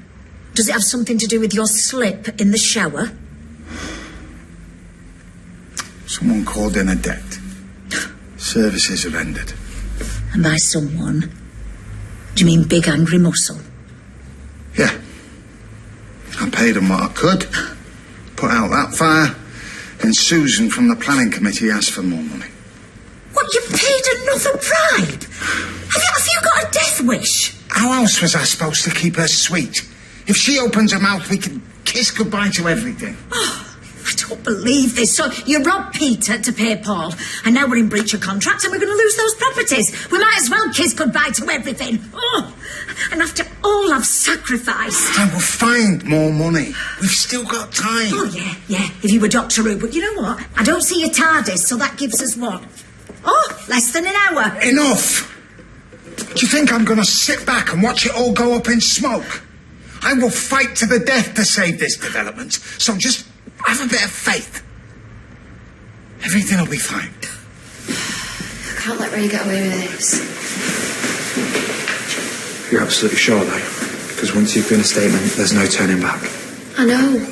does it have something to do with your slip in the shower? Someone called in a debt. Services have ended. And by someone, do you mean Big Angry Muscle? Yeah. I paid them what I could. Put out that fire. And Susan from the planning committee asked for more money. What, you paid another bribe? Have you got a death wish? How else was I supposed to keep her sweet? If she opens her mouth, we can kiss goodbye to everything. Oh, I don't believe this. So you robbed Peter to pay Paul, and now we're in breach of contract and we're going to lose those properties. We might as well kiss goodbye to everything. Oh, and after all I've sacrificed... I will find more money. We've still got time. Oh, yeah, if you were Doctor Who. But you know what? I don't see your TARDIS, so that gives us what? Oh, less than an hour. Enough! Do you think I'm going to sit back and watch it all go up in smoke? I will fight to the death to save this development, so just have a bit of faith. Everything will be fine. I can't let Ray get away with this. You're absolutely sure, though? Because once you've given a statement, there's no turning back. I know.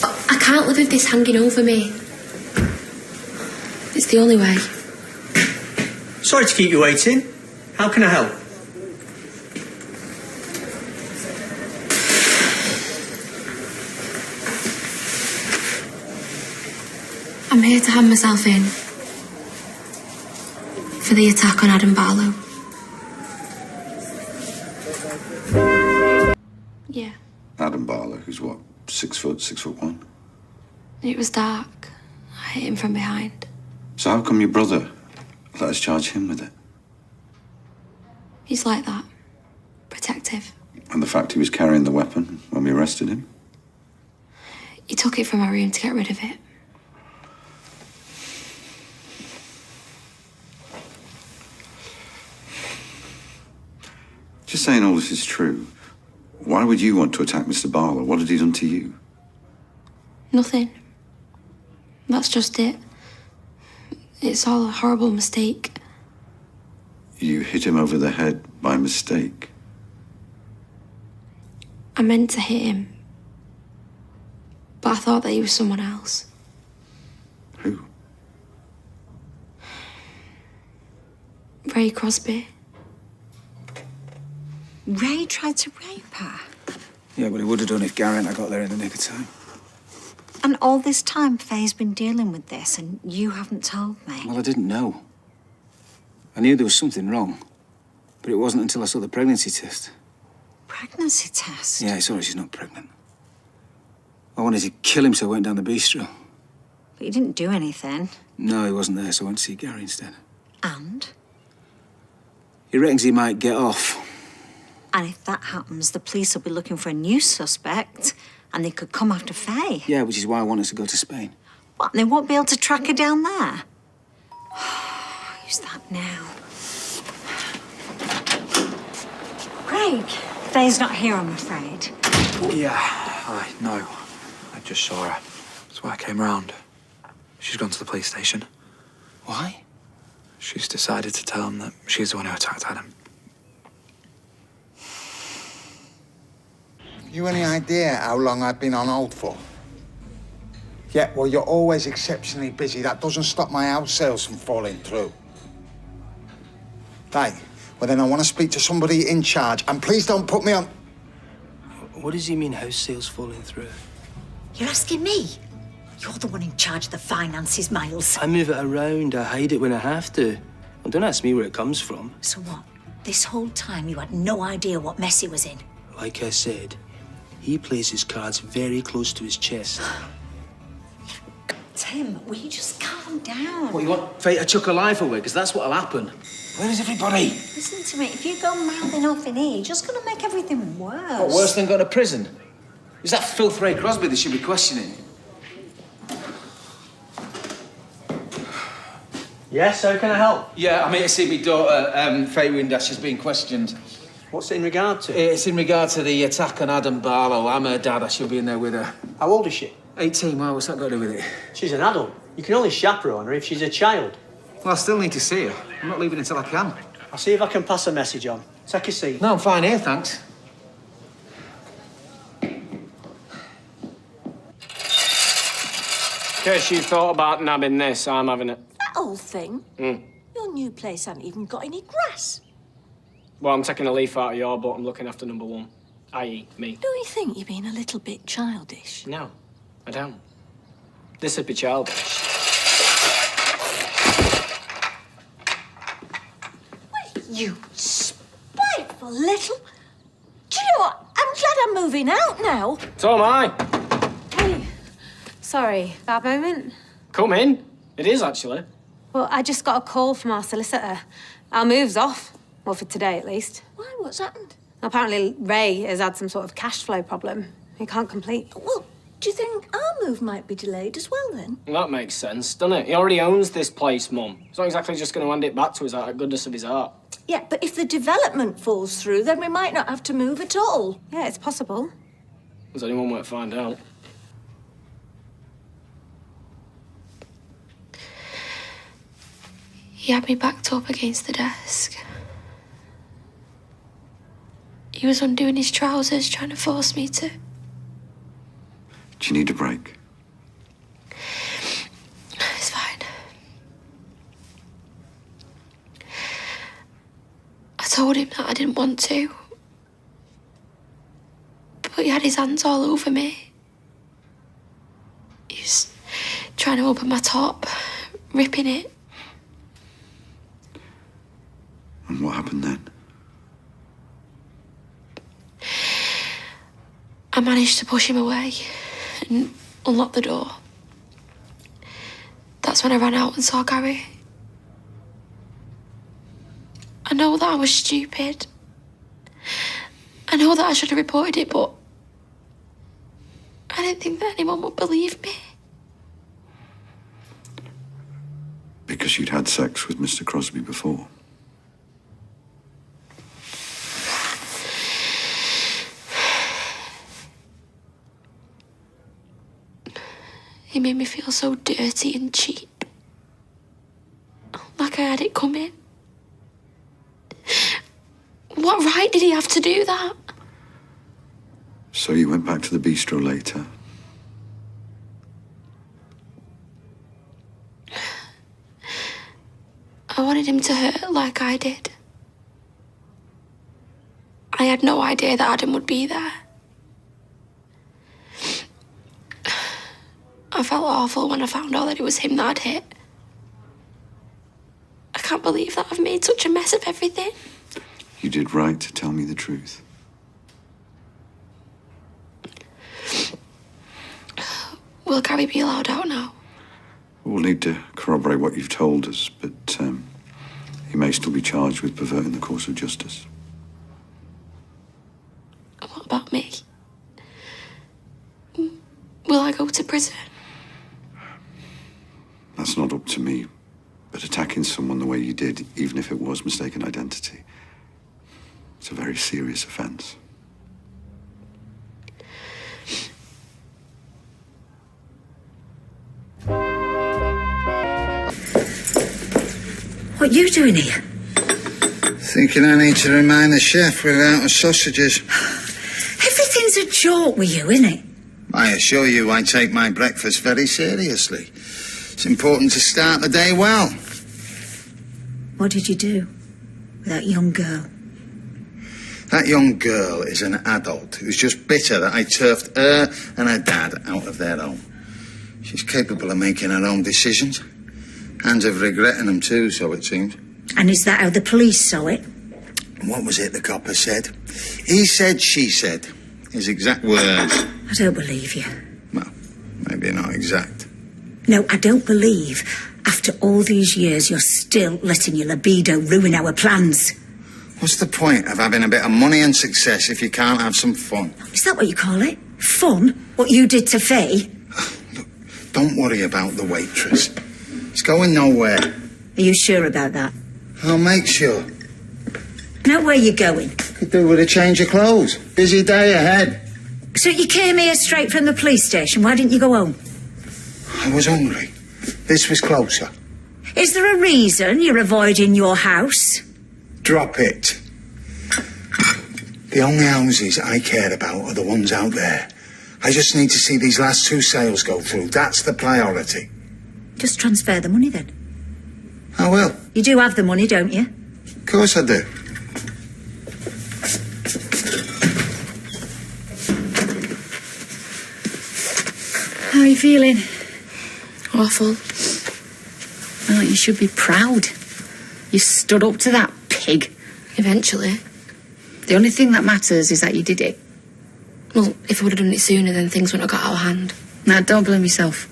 But I can't live with this hanging over me. It's the only way. Sorry to keep you waiting. How can I help? I'm here to hand myself in for the attack on Adam Barlow. Yeah, Adam Barlow, who's what, 6 foot, 6'1"? it was dark. I hit him from behind. So how come your brother let us charge him with it? He's like that. Protective. And the fact he was carrying the weapon when we arrested him? He took it from my room to get rid of it. Just saying all this is true, why would you want to attack Mr. Barlow? What had he done to you? Nothing. That's just it. It's all a horrible mistake. You hit him over the head by mistake. I meant to hit him. But I thought that he was someone else. Who? Ray Crosby. Ray tried to rape her. Yeah, but he would have done if Gary and I got there in the nick of time. And all this time, Faye's been dealing with this, and you haven't told me. Well, I didn't know. I knew there was something wrong, but it wasn't until I saw the pregnancy test. Pregnancy test? Yeah, I saw her. She's not pregnant. I wanted to kill him, so I went down the bistro. But you didn't do anything. No, he wasn't there, so I went to see Gary instead. And? He reckons he might get off. And if that happens, the police will be looking for a new suspect, and they could come after Faye. Yeah, which is why I want us to go to Spain. What, and they won't be able to track her down there? Who's that now? Craig, Faye's not here, I'm afraid. Yeah, I know. I just saw her. That's why I came round. She's gone to the police station. Why? She's decided to tell them that she's the one who attacked Adam. You any idea how long I've been on hold for? Yeah, well, you're always exceptionally busy. That doesn't stop my house sales from falling through. Right. Well, then I want to speak to somebody in charge. And please don't put me on... What does he mean, house sales falling through? You're asking me? You're the one in charge of the finances, Miles. I move it around, I hide it when I have to. Well, don't ask me where it comes from. So what? This whole time you had no idea what mess he was in? Like I said, he plays his cards very close to his chest. Tim, will you just calm down? What, you want Faye to chuck her life away? Because that's what'll happen. Where is everybody? Listen to me, if you go mouthing off in here, you're just going to make everything worse. What, worse than going to prison? Is that filth Ray Crosby they should be questioning? Yes, how can I help? Yeah, I'm here to see my daughter, Faye Windass. She's being questioned. What's it in regard to? It's in regard to the attack on Adam Barlow. I'm her dad. I should be in there with her. How old is she? 18. Well, what's that got to do with it? She's an adult. You can only chaperone her if she's a child. Well, I still need to see her. I'm not leaving until I can. I'll see if I can pass a message on. Take a seat. No, I'm fine here, thanks. In case you thought about nabbing this, I'm having it. That old thing? Your new place hasn't even got any grass. Well, I'm taking a leaf out of your book. I'm looking after number one, i.e. me. Don't you think you're being a little bit childish? No, I don't. This would be childish. You spiteful little... Do you know what? I'm glad I'm moving out now. So am I. Hey, sorry, bad moment? Come in. It is, actually. Well, I just got a call from our solicitor. Our move's off. Well, for today, at least. Why? What's happened? Apparently, Ray has had some sort of cash flow problem. He can't complete. Well, do you think our move might be delayed as well, then? Well, that makes sense, doesn't it? He already owns this place, Mum. He's not exactly just going to hand it back to us out of goodness of his heart. Yeah, but if the development falls through, then we might not have to move at all. Yeah, it's possible. There's only one way to find out. He had me backed up against the desk. He was undoing his trousers, trying to force me to. Do you need a break? It's fine. I told him that I didn't want to. But he had his hands all over me. He was trying to open my top, ripping it. And what happened then? I managed to push him away and unlock the door. That's when I ran out and saw Gary. I know that I was stupid. I know that I should have reported it, but I didn't think that anyone would believe me. Because you'd had sex with Mr. Crosby before. He made me feel so dirty and cheap. Like I had it coming. What right did he have to do that? So you went back to the bistro later? I wanted him to hurt like I did. I had no idea that Adam would be there. I felt awful when I found out that it was him that I'd hit. I can't believe that I've made such a mess of everything. You did right to tell me the truth. Will Gary be allowed out now? We'll need to corroborate what you've told us, but he may still be charged with perverting the course of justice. What about me? Will I go to prison? That's not up to me, but attacking someone the way you did, even if it was mistaken identity, it's a very serious offence. What are you doing here? Thinking I need to remind the chef we're out of sausages. Everything's a joke with you, isn't it? I assure you I take my breakfast very seriously. It's important to start the day well. What did you do? with that young girl? That young girl is an adult who's just bitter that I turfed her and her dad out of their home. She's capable of making her own decisions and of regretting them too, so it seems. And is that how the police saw it? What was it the copper said? He said, she said. His exact words. I don't believe you. Maybe not exact. No, I don't believe, after all these years, you're still letting your libido ruin our plans. What's the point of having a bit of money and success if you can't have some fun? Is that what you call it? Fun? What you did to Faye? Look, don't worry about the waitress. It's going nowhere. Are you sure about that? I'll make sure. Now, where you going? Could do with a change of clothes. Busy day ahead. So you came here straight from the police station. Why didn't you go home? I was hungry. This was closer. Is there a reason you're avoiding your house? Drop it. The only houses I care about are the ones out there. I just need to see these last 2 sales go through. That's the priority. Just transfer the money then. I will. You do have the money, don't you? Of course I do. How are you feeling? Awful. Well, you should be proud. You stood up to that pig. Eventually. The only thing that matters is that you did it. Well, if I would have done it sooner, then things wouldn't have got out of hand. Now, don't blame yourself.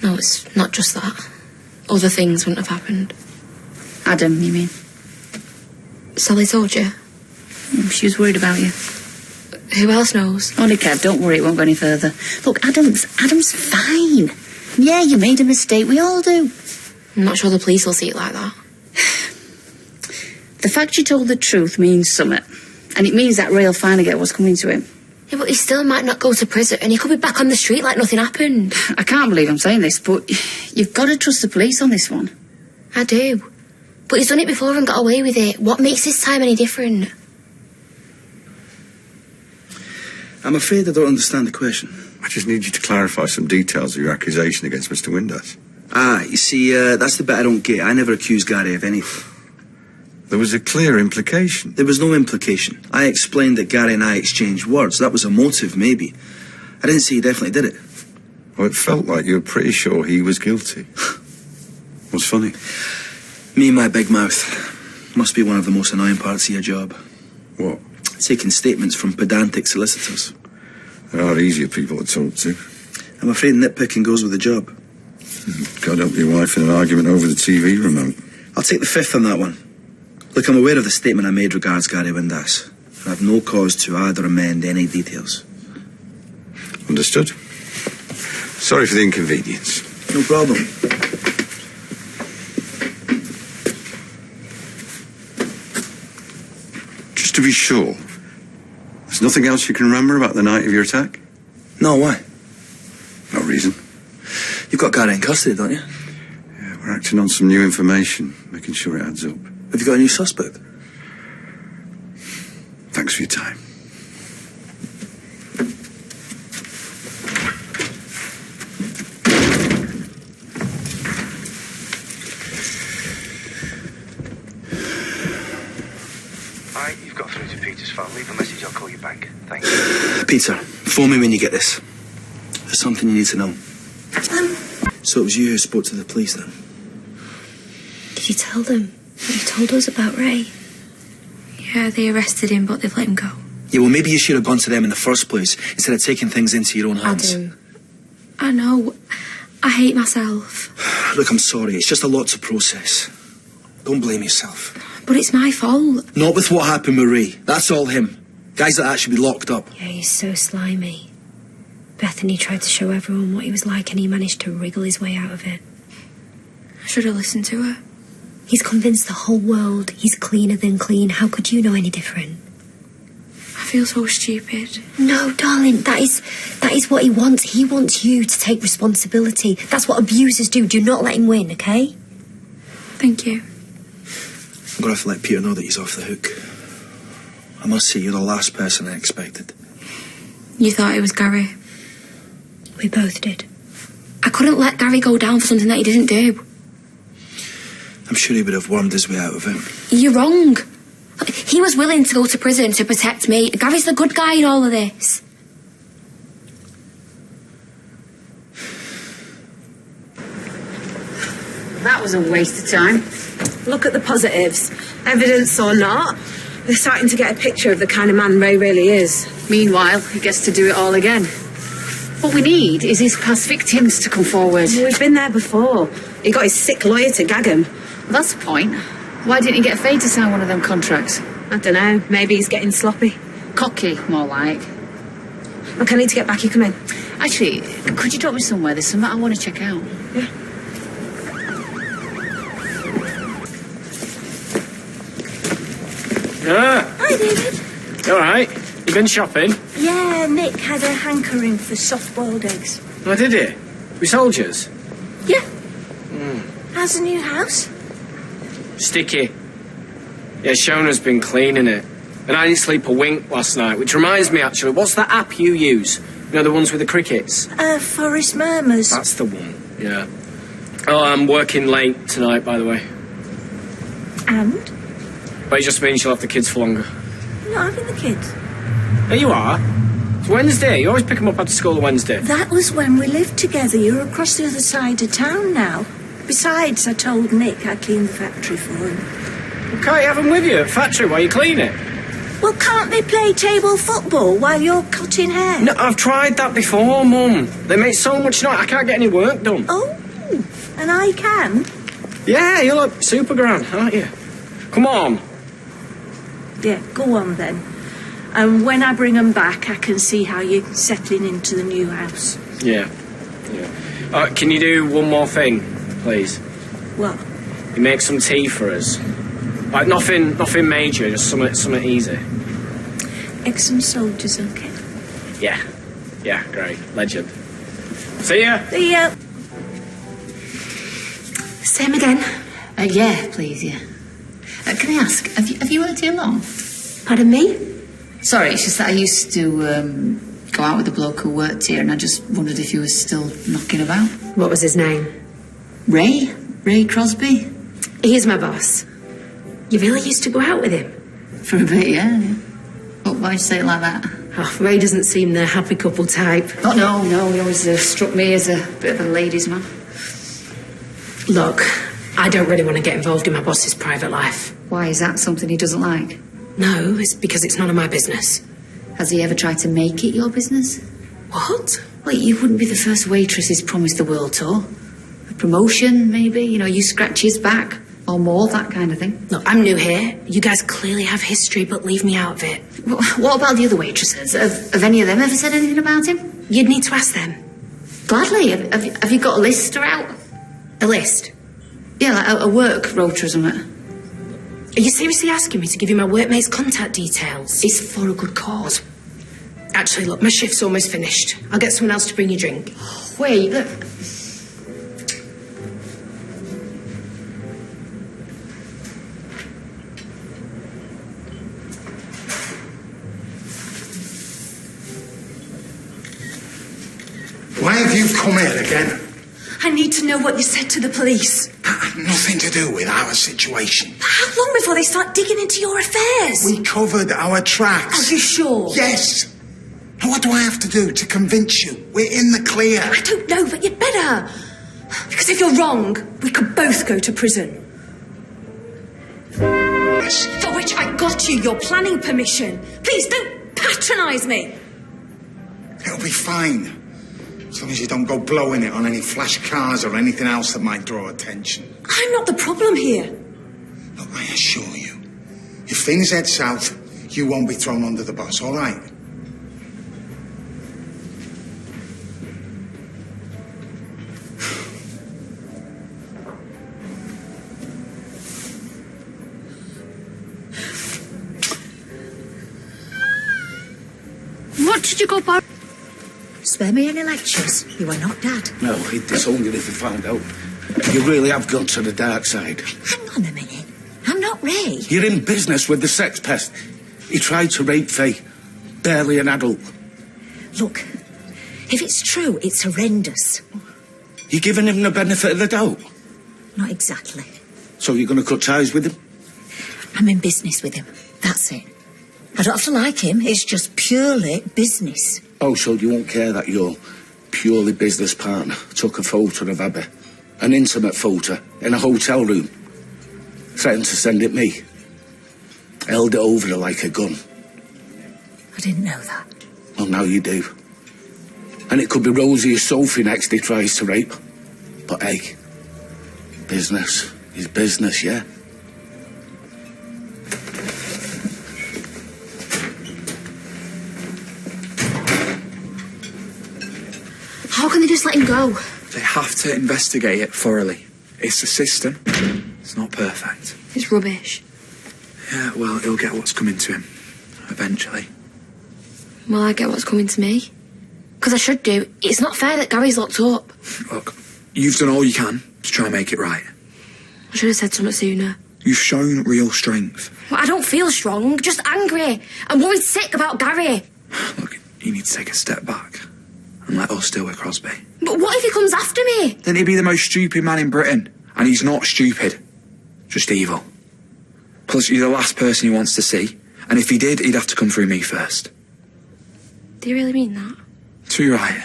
No, it's not just that. Other things wouldn't have happened. Adam, you mean? Sally told you? She was worried about you. Who else knows? Only Kev, don't worry, it won't go any further. Look, Adam's fine. Yeah, you made a mistake, we all do. I'm not sure the police will see it like that. The fact you told the truth means something. And it means that Ray'll finally get what's coming to him. Yeah, but he still might not go to prison and he could be back on the street like nothing happened. I can't believe I'm saying this, but you've got to trust the police on this one. I do. But he's done it before and got away with it. What makes this time any different? I'm afraid I don't understand the question. I just need you to clarify some details of your accusation against Mr. Windass. You see, that's the bit I don't get. I never accused Gary of anything. There was a clear implication. There was no implication. I explained that Gary and I exchanged words. That was a motive, maybe. I didn't say he definitely did it. Well, it felt like you were pretty sure he was guilty. What's funny? Me and my big mouth. Must be one of the most annoying parts of your job. What? Taking statements from pedantic solicitors. There are easier people to talk to. I'm afraid nitpicking goes with the job. God help your wife in an argument over the TV remote. I'll take the fifth on that one. Look, I'm aware of the statement I made regards Gary Windass. I have no cause to add or amend any details. Understood. Sorry for the inconvenience. No problem. Just to be sure, there's nothing else you can remember about the night of your attack? No, why? No reason. You've got Gary in custody, don't you? Yeah, we're acting on some new information, making sure it adds up. Have you got a new suspect? Thanks for your time. Hi, you've got through to Peter's phone. Leave a message, I'll call you back. Thanks. Peter, phone me when you get this. There's something you need to know. So it was you who spoke to the police then? Did you tell them what you told us about Ray? Yeah, they arrested him, but they've let him go. Yeah, well, maybe you should have gone to them in the first place instead of taking things into your own hands. I do. I know. I hate myself. Look, I'm sorry. It's just a lot to process. Don't blame yourself. But it's my fault. Not with what happened with Ray. That's all him. Guys like that should be locked up. Yeah, he's so slimy. Bethany tried to show everyone what he was like and he managed to wriggle his way out of it. I should have listened to her. He's convinced the whole world he's cleaner than clean. How could you know any different? I feel so stupid. No, darling, that is what he wants. He wants you to take responsibility. That's what abusers do. Do not let him win, okay? Thank you. I'm going to have to let Peter know that he's off the hook. I must say, you're the last person I expected. You thought it was Gary? We both did. I couldn't let Gary go down for something that he didn't do. I'm sure he would have wormed his way out of it. You're wrong. He was willing to go to prison to protect me. Gary's the good guy in all of this. That was a waste of time. Look at the positives. Evidence or not, they're starting to get a picture of the kind of man Ray really is. Meanwhile, he gets to do it all again. What we need is his past victims to come forward. We've been there before. He got his sick lawyer to gag him. Well, that's the point. Why didn't he get Faye to sign one of them contracts? I don't know. Maybe he's getting sloppy. Cocky, more like. Look, I need to get back. You come in. Actually, could you drop me somewhere? There's something I want to check out. Yeah. Hi, David. You all right? You been shopping? Yeah, Nick had a hankering for soft-boiled eggs. Oh, did he? We soldiers? Yeah. How's the new house? Sticky. Yeah, Shona's been cleaning it. And I didn't sleep a wink last night, which reminds me, actually, what's that app you use? You know, the ones with the crickets? Forest Murmurs. That's the one, yeah. Oh, I'm working late tonight, by the way. And? But it just means you'll have the kids for longer. You're not having the kids? There you are. It's Wednesday. You always pick them up after school on Wednesday. That was when we lived together. You're across the other side of town now. Besides, I told Nick I'd clean the factory for him. Well, can't you have them with you at factory while you clean it? Well, can't they play table football while you're cutting hair? No, I've tried that before, Mum. They make so much noise, I can't get any work done. Oh, and I can? Yeah, you look super grand, aren't you? Come on. Yeah, go on then. And when I bring them back, I can see how you're settling into the new house. Yeah. Can you do one more thing, please? What? You make some tea for us. Like, nothing major, just something easy. Eggs and soldiers, okay? Yeah, great. Legend. See ya. See ya. Same again. Yeah, please, yeah. Can I ask, have you worked here long? Pardon me? Sorry, it's just that I used to go out with a bloke who worked here, and I just wondered if you were still knocking about. What was his name? Ray Crosby. He's my boss. You really used to go out with him? For a bit, yeah. But why'd you say it like that? Oh, Ray doesn't seem the happy couple type. Oh, no, he always struck me as a bit of a ladies' man. Look, I don't really want to get involved in my boss's private life. Why, is that something he doesn't like? No, it's because it's none of my business. Has he ever tried to make it your business? What? Well, you wouldn't be the first waitress he's promised the world tour. A promotion, maybe, you scratch his back. Or more, that kind of thing. Look, I'm new here. You guys clearly have history, but leave me out of it. What about the other waitresses? Have any of them ever said anything about him? You'd need to ask them. Gladly. Have you got a list out? A list? Yeah, like a work rota or something. Are you seriously asking me to give you my workmate's contact details? It's for a good cause. Actually, look, my shift's almost finished. I'll get someone else to bring you a drink. Wait, look. Why have you come here again? I need to know what you said to the police. That had nothing to do with our situation. How long before they start digging into your affairs? We covered our tracks. Are you sure? Yes. Now, what do I have to do to convince you? We're in the clear. I don't know, but you'd better. Because if you're wrong, we could both go to prison. Yes. For which I got you your planning permission. Please don't patronise me. It'll be fine. As long as you don't go blowing it on any flash cars or anything else that might draw attention. I'm not the problem here. Look, I assure you, if things head south, you won't be thrown under the bus, all right? What did you go for? Spare me any lectures. You are not Dad. No, he'd disown you if he found out. You really have gone to the dark side. Hang on a minute. I'm not Ray. You're in business with the sex pest. He tried to rape Faye. Barely an adult. Look, if it's true, it's horrendous. You giving him the benefit of the doubt? Not exactly. So you're going to cut ties with him? I'm in business with him. That's it. I don't have to like him. It's just purely business. Oh, so you won't care that your purely business partner took a photo of Abby, an intimate photo, in a hotel room, threatened to send it me, held it over her like a gun. I didn't know that. Well, now you do. And it could be Rosie or Sophie next he tries to rape. But hey, business is business, yeah? How can they just let him go? They have to investigate it thoroughly. It's the system. It's not perfect. It's rubbish. Yeah, well, he'll get what's coming to him. Eventually. Well, I get what's coming to me. Because I should do. It's not fair that Gary's locked up. Look, you've done all you can to try and make it right. I should have said something sooner. You've shown real strength. Well, I don't feel strong, just angry. I'm worried sick about Gary. Look, you need to take a step back and let us deal with Crosby. But what if he comes after me? Then he'd be the most stupid man in Britain. And he's not stupid. Just evil. Plus, you're the last person he wants to see. And if he did, he'd have to come through me first. Do you really mean that? Too right.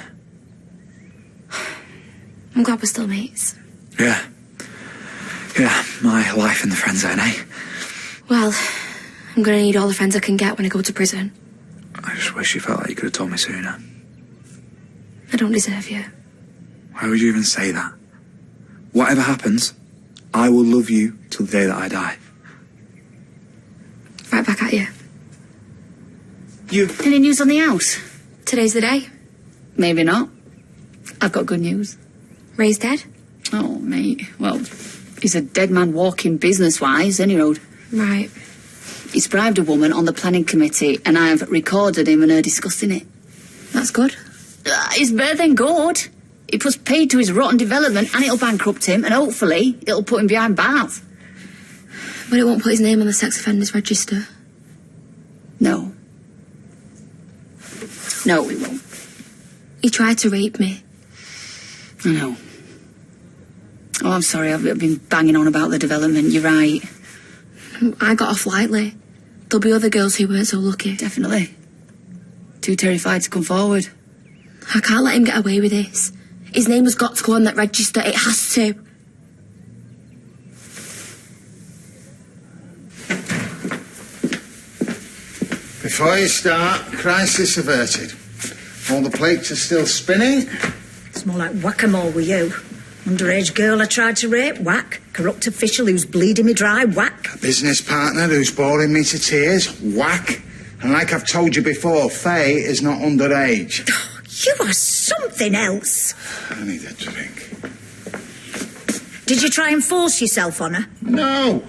I'm glad we're still mates. Yeah. Yeah, my life in the friend zone, eh? Well, I'm gonna need all the friends I can get when I go to prison. I just wish you felt like you could have told me sooner. I don't deserve you. Why would you even say that? Whatever happens, I will love you till the day that I die. Right back at you. You. Any news on the house? Today's the day. Maybe not. I've got good news. Ray's dead? Oh, mate. Well, he's a dead man walking business-wise, any road. Right. He's bribed a woman on the planning committee, and I've recorded him and her discussing it. That's good. It's better than good. He puts paid to his rotten development, and it'll bankrupt him, and hopefully it'll put him behind bars. But it won't put his name on the sex offenders register. No. No, it won't. He tried to rape me. I know. Oh, I'm sorry, I've been banging on about the development. You're right. I got off lightly. There'll be other girls who weren't so lucky. Definitely. Too terrified to come forward. I can't let him get away with this. His name has got to go on that register. It has to. Before you start, crisis averted. All the plates are still spinning. It's more like whack-a-mole with you. Underage girl I tried to rape, whack. Corrupt official who's bleeding me dry, whack. A business partner who's boring me to tears, whack. And like I've told you before, Faye is not underage. You are something else. I need a drink. Did you try and force yourself on her? No.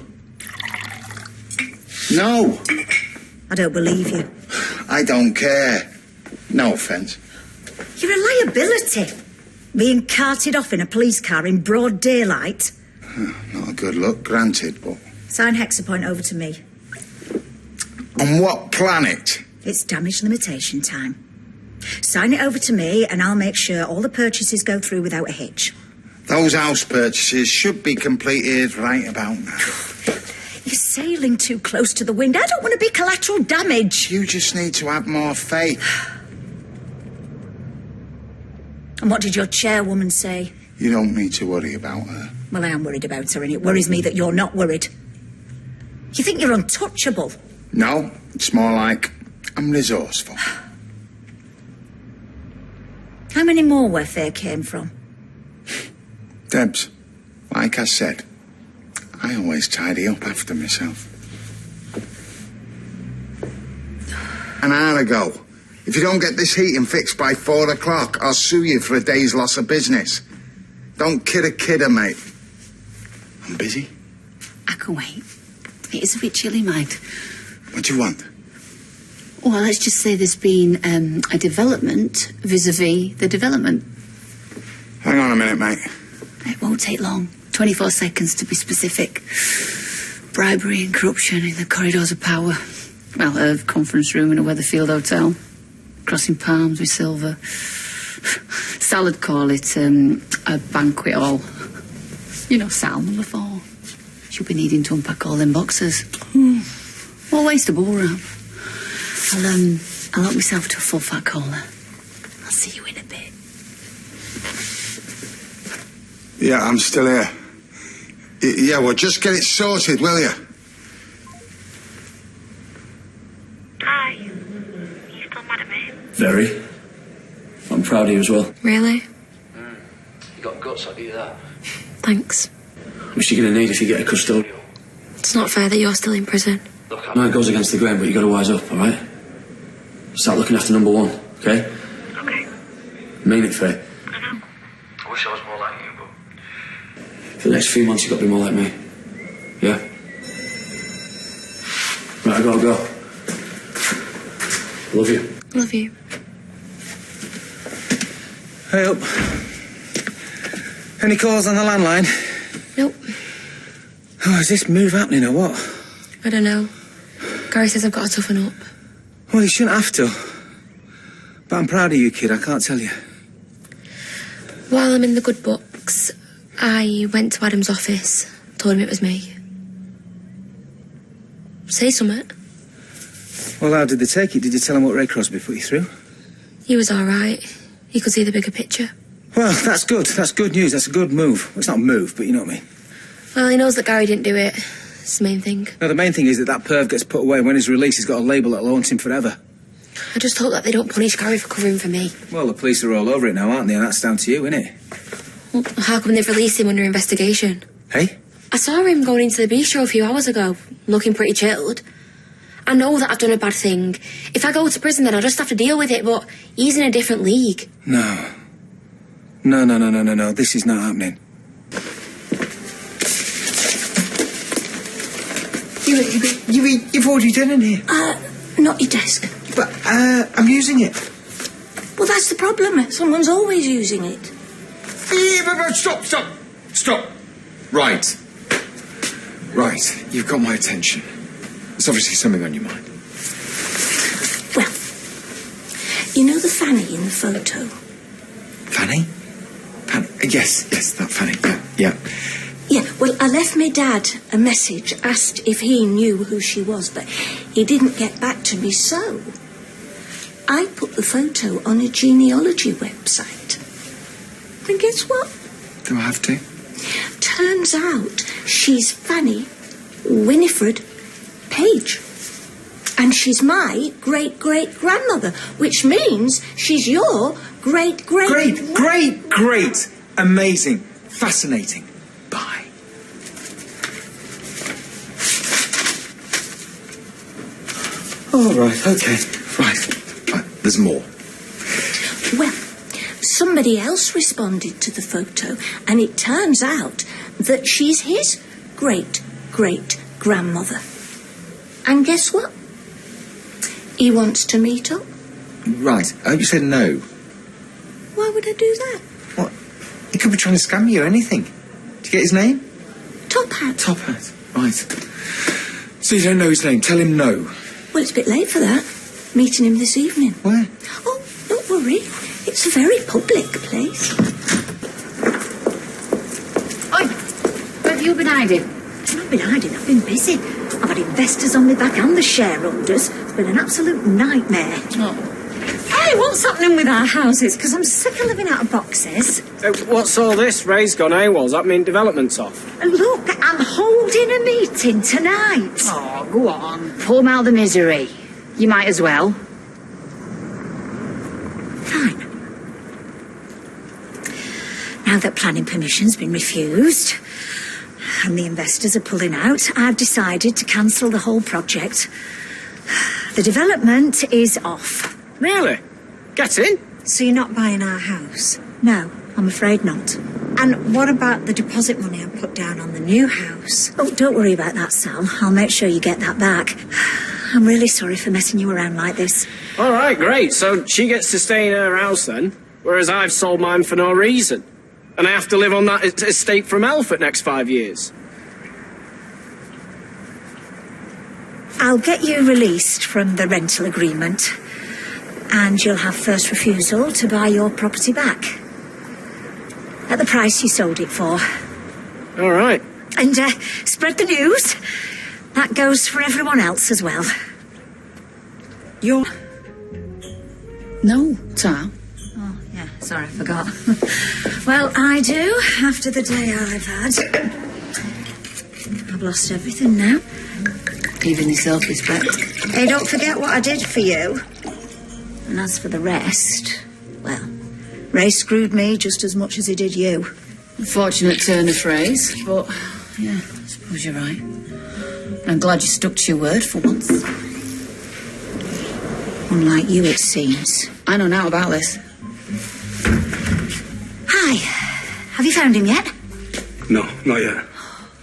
No. I don't believe you. I don't care. No offence. You're a liability. Being carted off in a police car in broad daylight. Not a good look, granted, but... Sign Hexapoint over to me. On what planet? It's damage limitation time. Sign it over to me and I'll make sure all the purchases go through without a hitch. Those house purchases should be completed right about now. You're sailing too close to the wind. I don't want to be collateral damage. You just need to have more faith. And what did your chairwoman say? You don't need to worry about her. Well, I am worried about her, and it worries me that you're not worried. You think you're untouchable? No, it's more like I'm resourceful. How many more where Faye came from? Debs, like I said, I always tidy up after myself. An hour ago. If you don't get this heating fixed by 4 o'clock, I'll sue you for a day's loss of business. Don't kid a kidder, mate. I'm busy. I can wait. It is a bit chilly, mate. What do you want? Well, let's just say there's been a development vis-a-vis the development. Hang on a minute, mate. It won't take long. 24 seconds to be specific. Bribery and corruption in the corridors of power. Well, a conference room in a Weatherfield hotel. Crossing palms with silver. Salad call it a banquet hall. You know, Sal, number 4. She'll be needing to unpack all them boxes. What a waste of ball wrap. I'll help myself to a full fat cola. I'll see you in a bit. Yeah, I'm still here. Yeah, well, just get it sorted, will you? Hi. You still mad at me? Very. I'm proud of you as well. Really? You got guts, I'll give you that. Thanks. What's she going to need if you get a custodial? It's not fair that you're still in prison. Look, I know it goes against the grain, but you got to wise up, all right? Start looking after number one, okay? Okay. Mean it, Faye. I know. I wish I was more like you, but... For the next few months, you've got to be more like me. Yeah? Right, I gotta go. Love you. Love you. Hey up. Any calls on the landline? Nope. Oh, is this move happening or what? I don't know. Gary says I've got to toughen up. Well, you shouldn't have to. But I'm proud of you, kid, I can't tell you. While I'm in the good books, I went to Adam's office, told him it was me. Say something. Well, how did they take it? Did you tell him what Ray Crosby put you through? He was all right. He could see the bigger picture. Well, that's good. That's good news. That's a good move. Well, it's not a move, but you know what I mean. Well, he knows that Gary didn't do it. It's the main thing. No, the main thing is that perv gets put away. When he's released, he's got a label that'll haunt him forever. I just hope that they don't punish Gary for covering for me. Well, the police are all over it now, aren't they? And that's down to you, isn't it? Well, how come they've released him under investigation? Hey? I saw him going into the bistro a few hours ago, looking pretty chilled. I know that I've done a bad thing. If I go to prison, then I'll just have to deal with it, but he's in a different league. No. No. This is not happening. You've already done it here. Not your desk. But, I'm using it. Well, that's the problem. Someone's always using it. Yeah, Stop. Right. You've got my attention. There's obviously something on your mind. Well, you know the Fanny in the photo? Fanny? Yes, that Fanny. Yeah. Yeah, well, I left my dad a message, asked if he knew who she was, but he didn't get back to me, so I put the photo on a genealogy website. And guess what? Do I have to? Turns out she's Fanny Winifred Page. And she's my great-great-grandmother, which means she's your great-great... Great. Amazing. Fascinating. Bye. All right, okay. Right. There's more. Well, somebody else responded to the photo, and it turns out that she's his great-great-grandmother. And guess what? He wants to meet up. Right. I hope you said no. Why would I do that? What? He could be trying to scam you or anything. Did you get his name? Top Hat. Top Hat. Right. So you don't know his name. Tell him no. Well, it's a bit late for that. Meeting him this evening. Where? Oh, don't worry. It's a very public place. Oi! Where have you been hiding? I've not been hiding. I've been busy. I've had investors on my back and the shareholders. It's been an absolute nightmare. Oh. Hey, what's happening with our houses? Because I'm sick of living out of boxes. What's all this? Ray's gone AWOL. Does that mean development's off? Look, I'm holding a meeting tonight. Oh, go on. Pull him out of the misery. You might as well. Fine. Now that planning permission's been refused and the investors are pulling out, I've decided to cancel the whole project. The development is off. Really? Get in. So you're not buying our house? No, I'm afraid not. And what about the deposit money I put down on the new house? Oh, don't worry about that, Sal. I'll make sure you get that back. I'm really sorry for messing you around like this. All right, great. So she gets to stay in her house then, whereas I've sold mine for no reason. And I have to live on that estate from hell for the next 5 years. I'll get you released from the rental agreement, and you'll have first refusal to buy your property back. At the price you sold it for. All right. And spread the news. That goes for everyone else as well. You're... No, Tom. Oh, yeah, sorry, I forgot. Well, I do, after the day I've had. I've lost everything now. Even your self-respect. Hey, don't forget what I did for you. And as for the rest, well, Ray screwed me just as much as he did you. Unfortunate turn of phrase, but yeah, I suppose you're right. I'm glad you stuck to your word for once. Unlike you, it seems. I know now about this. Hi. Have you found him yet? No, not yet.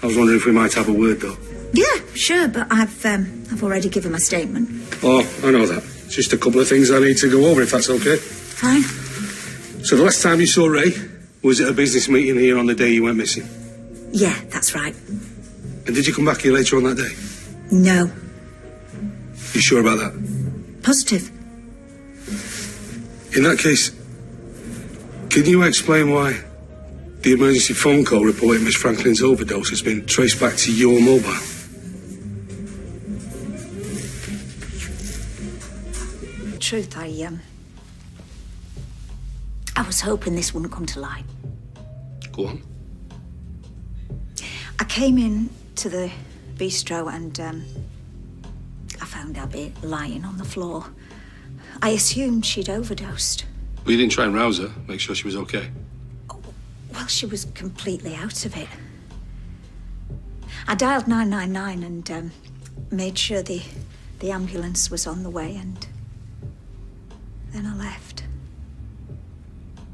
I was wondering if we might have a word, though. Yeah, sure, but I've already given my statement. Oh, I know that. Just a couple of things I need to go over, if that's okay. Fine. So the last time you saw Ray was at a business meeting here on the day you went missing. Yeah, that's right. And did you come back here later on that day? No. You sure about that? Positive. In that case, can you explain why the emergency phone call reporting Miss Franklin's overdose has been traced back to your mobile? Truth, I was hoping this wouldn't come to light. Go on. I came in to the bistro and I found Abby lying on the floor. I assumed she'd overdosed. Well, you didn't try and rouse her, make sure she was okay? Well, she was completely out of it. I dialed 999 and made sure the ambulance was on the way, and then I left.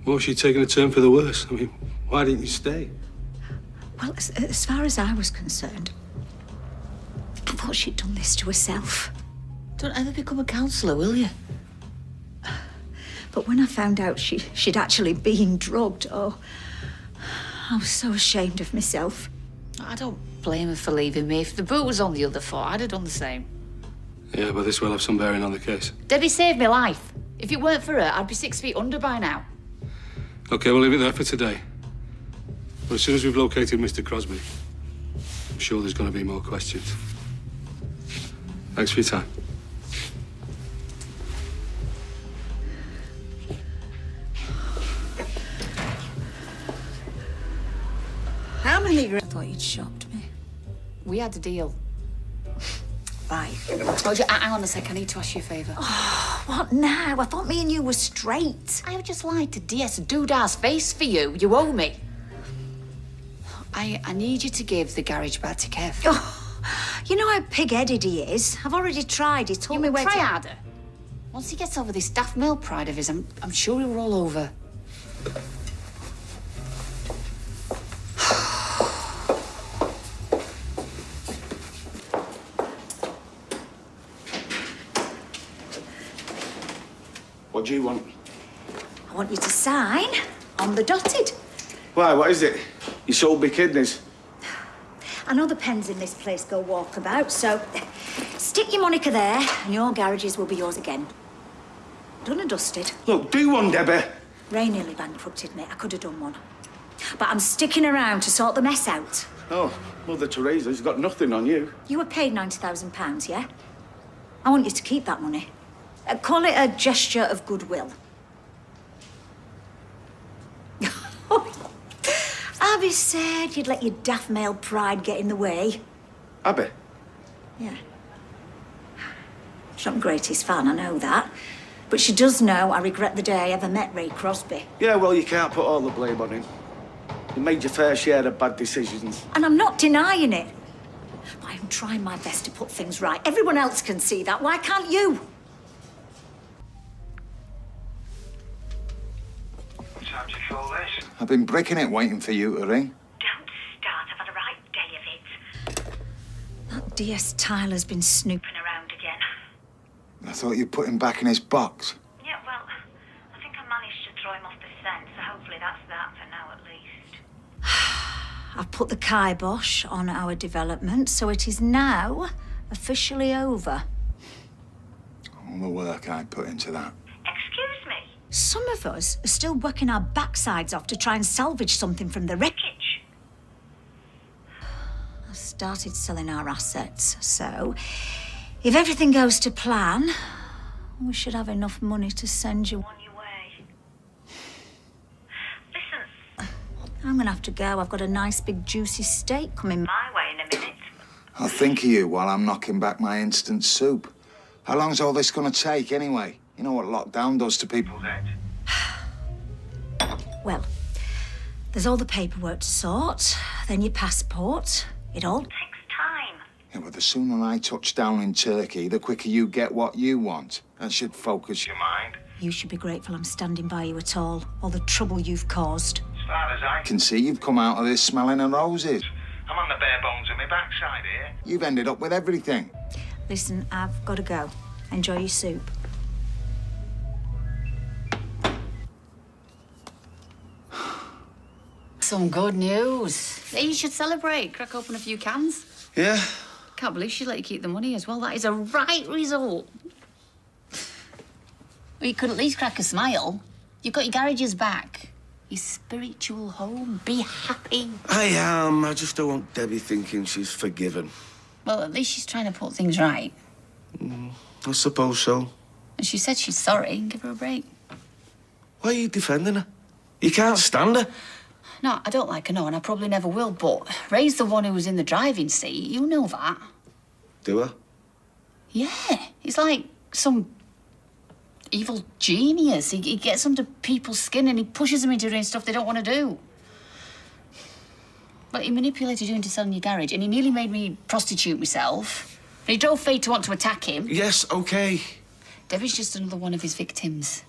Well, was she taking a turn for the worse? I mean, why didn't you stay? Well, as far as I was concerned, I thought she'd done this to herself. Don't ever become a counsellor, will you? But when I found out she'd actually been drugged, oh, I was so ashamed of myself. I don't blame her for leaving me. If the boot was on the other foot, I'd have done the same. Yeah, but this will have some bearing on the case. Debbie saved my life. If it weren't for her, I'd be 6 feet under by now. Okay, we'll leave it there for today. But as soon as we've located Mr. Crosby, I'm sure there's going to be more questions. Thanks for your time. How many... I thought you'd shocked me. We had a deal. Right. Oh, hang on a sec. I need to ask you a favour. Oh, what now? I thought me and you were straight. I have just lied to DS Doodar's face for you. You owe me. I need you to give the garage back to Kev. Oh, you know how pig-headed he is. I've already tried. He told me where Try to... harder. Once he gets over this daft male pride of his, I'm sure he'll roll over. What do you want? I want you to sign on the dotted. Why, what is it? You sold me kidneys. I know the pens in this place go walkabout, so stick your moniker there and your garages will be yours again. Done and dusted. Look, do one, Debbie. Ray nearly bankrupted me. I could have done one. But I'm sticking around to sort the mess out. Oh, Mother Teresa's got nothing on you. You were paid £90,000, yeah? I want you to keep that money. Call it a gesture of goodwill. Abby said you'd let your daft male pride get in the way. Abby? Yeah. She's not the greatest fan, I know that. But she does know I regret the day I ever met Ray Crosby. Yeah, well, you can't put all the blame on him. You made your fair share of bad decisions. And I'm not denying it. But I'm trying my best to put things right. Everyone else can see that. Why can't you? Time to call this. I've been bricking it waiting for you to ring. Don't start. I've had a right day of it. That DS Tyler's been snooping around again. I thought you'd put him back in his box. Yeah, well, I think I managed to throw him off the scent, so hopefully that's that for now at least. I've put the kibosh on our development, so it is now officially over. All the work I put into that. Excuse me? Some of us are still working our backsides off to try and salvage something from the wreckage. started selling our assets. So, if everything goes to plan, we should have enough money to send you on your way. Listen, I'm gonna have to go. I've got a nice big juicy steak coming my way in a minute. I'll think of you while I'm knocking back my instant soup. How long's all this gonna take, anyway? You know what lockdown does to people's heads. Well, there's all the paperwork to sort, then your passport. It all takes time. Yeah, but the sooner I touch down in Turkey, the quicker you get what you want. That should focus your mind. You should be grateful I'm standing by you at all the trouble you've caused. As far as I can see, you've come out of this smelling of roses. I'm on the bare bones of my backside here. You've ended up with everything. Listen, I've got to go. Enjoy your soup. Some good news. Yeah, you should celebrate. Crack open a few cans. Yeah? Can't believe she let you keep the money as well. That is a right result. Well, you could at least crack a smile. You've got your garages back. Your spiritual home. Be happy. I am. I just don't want Debbie thinking she's forgiven. Well, at least she's trying to put things right. I suppose so. And she said she's sorry. Give her a break. Why are you defending her? You can't stand her. No, I don't like her, no, and I probably never will, but Ray's the one who was in the driving seat. You know that. Do I? Yeah. He's like some evil genius. He gets under people's skin and he pushes them into doing stuff they don't want to do. But he manipulated you into selling your garage and he nearly made me prostitute myself. And he drove Faye to want to attack him. Yes, OK. Debbie's just another one of his victims.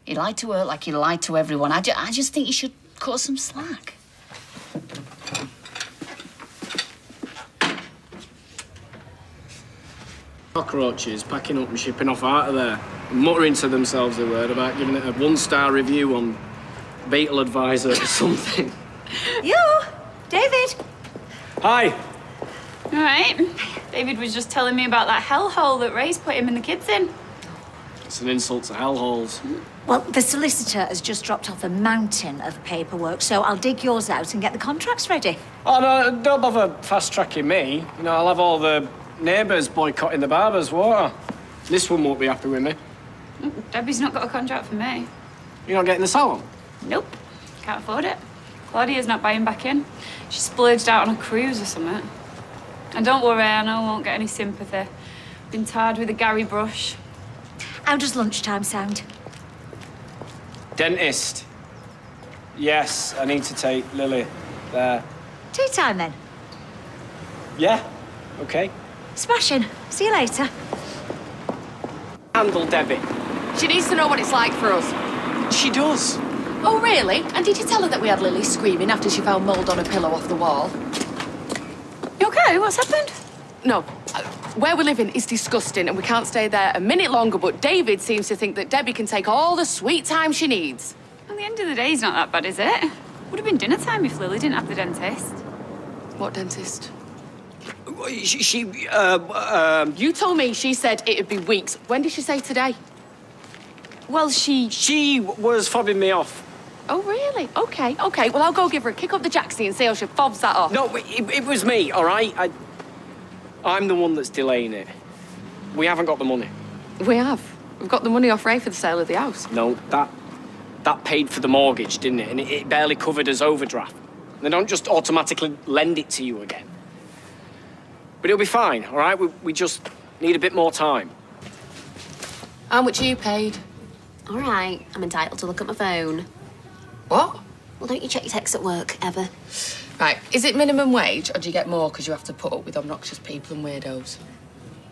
He lied to her like he lied to everyone. I just think you should cut some slack. Cockroaches packing up and shipping off out of there, muttering to themselves they were about giving it a 1-star review on Beetle Advisor or something. You, David. Hi. All right. David was just telling me about that hellhole that Ray's put him and the kids in. It's an insult to hellholes. Well, the solicitor has just dropped off a mountain of paperwork, so I'll dig yours out and get the contracts ready. Oh, no, don't bother fast-tracking me. You know, I'll have all the neighbours boycotting the barbers, won't I? This one won't be happy with me. Debbie's not got a contract for me. You're not getting the salon? Nope. Can't afford it. Claudia's not buying back in. She splurged out on a cruise or something. And don't worry, I know I won't get any sympathy. Been tarred with a Gary brush. How does lunchtime sound? Dentist. Yes, I need to take Lily there. Tea time, then. Yeah, OK. Smashing. See you later. Handle Debbie. She needs to know what it's like for us. She does. Oh, really? And did you tell her that we had Lily screaming after she found mould on a pillow off the wall? You OK? What's happened? No. Where we're living is disgusting and we can't stay there a minute longer, but David seems to think that Debbie can take all the sweet time she needs. At the end of the day, it's not that bad, is it? Would have been dinner time if Lily didn't have the dentist. What dentist? You told me she said it'd be weeks. When did she say today? Well, She was fobbing me off. Oh, really? OK. Well, I'll go give her a kick up the jacksie and see how she fobs that off. No, it was me, all right? I'm the one that's delaying it. We haven't got the money. We have. We've got the money off Ray for the sale of the house. No, that paid for the mortgage, didn't it? And it barely covered his overdraft. They don't just automatically lend it to you again. But it'll be fine, all right? We just need a bit more time. How much are you paid? All right, I'm entitled to look at my phone. What? Well, don't you check your texts at work, ever? Right, is it minimum wage, or do you get more because you have to put up with obnoxious people and weirdos?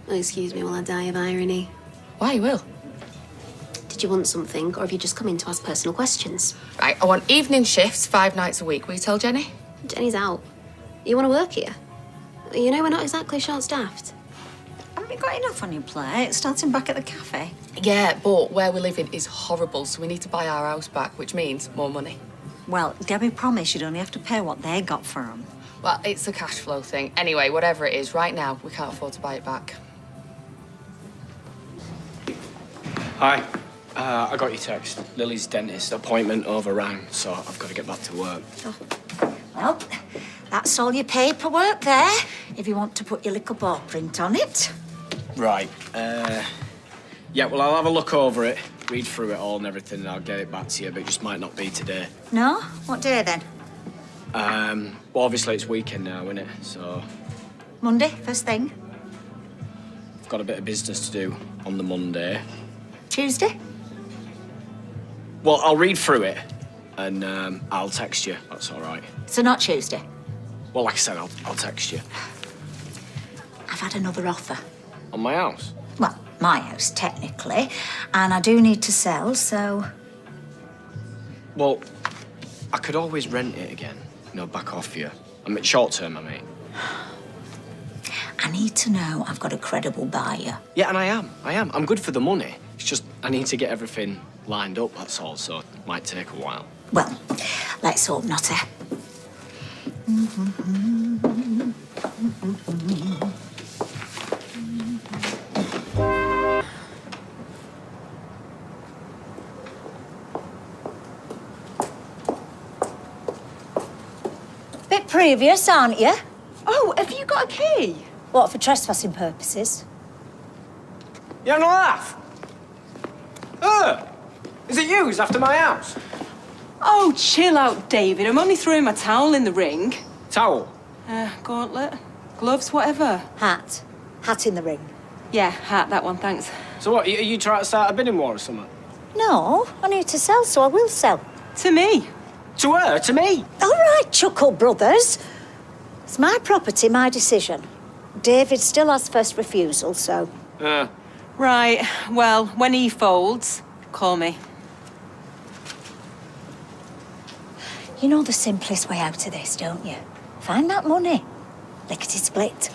Well, excuse me while I die of irony. Why, you will? Did you want something, or have you just come in to ask personal questions? Right, I want evening shifts 5 nights a week. Will you tell Jenny? Jenny's out. You want to work here? You know, we're not exactly short-staffed. Haven't you got enough on your plate? Starting back at the cafe? Yeah, but where we live in is horrible, so we need to buy our house back, which means more money. Well, Debbie promised you'd only have to pay what they got for them. Well, it's a cash flow thing. Anyway, whatever it is, right now, we can't afford to buy it back. Hi. I got your text. Lily's dentist appointment overran, so I've got to get back to work. Well, that's all your paperwork there. if you want to put your liquor paw print on it. Right. Yeah, well, I'll have a look over it, read through it all and everything, and I'll get it back to you, but it just might not be today. No? What day then? Well, obviously it's weekend now, isn't it? So Monday, first thing. I've got a bit of business to do on the Monday. Tuesday? Well, I'll read through it, and I'll text you. That's all right. So not Tuesday? Well, like I said, I'll text you. I've had another offer. On my house? Well, my house, technically. And I do need to sell, so... Well, I could always rent it again. You know, back off you. I mean, short term, I mean. I need to know I've got a credible buyer. Yeah, and I am. I'm good for the money. It's just I need to get everything lined up, that's all, so it might take a while. Well, let's hope not, eh? Bit previous, aren't you? Oh, have you got a key? What, for trespassing purposes? You having a laugh? Is it you who's after my house? Oh, chill out, David. I'm only throwing my towel in the ring. Towel? Gauntlet, gloves, whatever. Hat. Hat in the ring. Yeah, hat, that one, thanks. So what, are you trying to start a bidding war or something? No, I need to sell, so I will sell. To me. To her? To me? All right, Chuckle Brothers. It's my property, my decision. David still has first refusal, so... Right, well, when he folds, call me. You know the simplest way out of this, don't you? Find that money. Lickety split.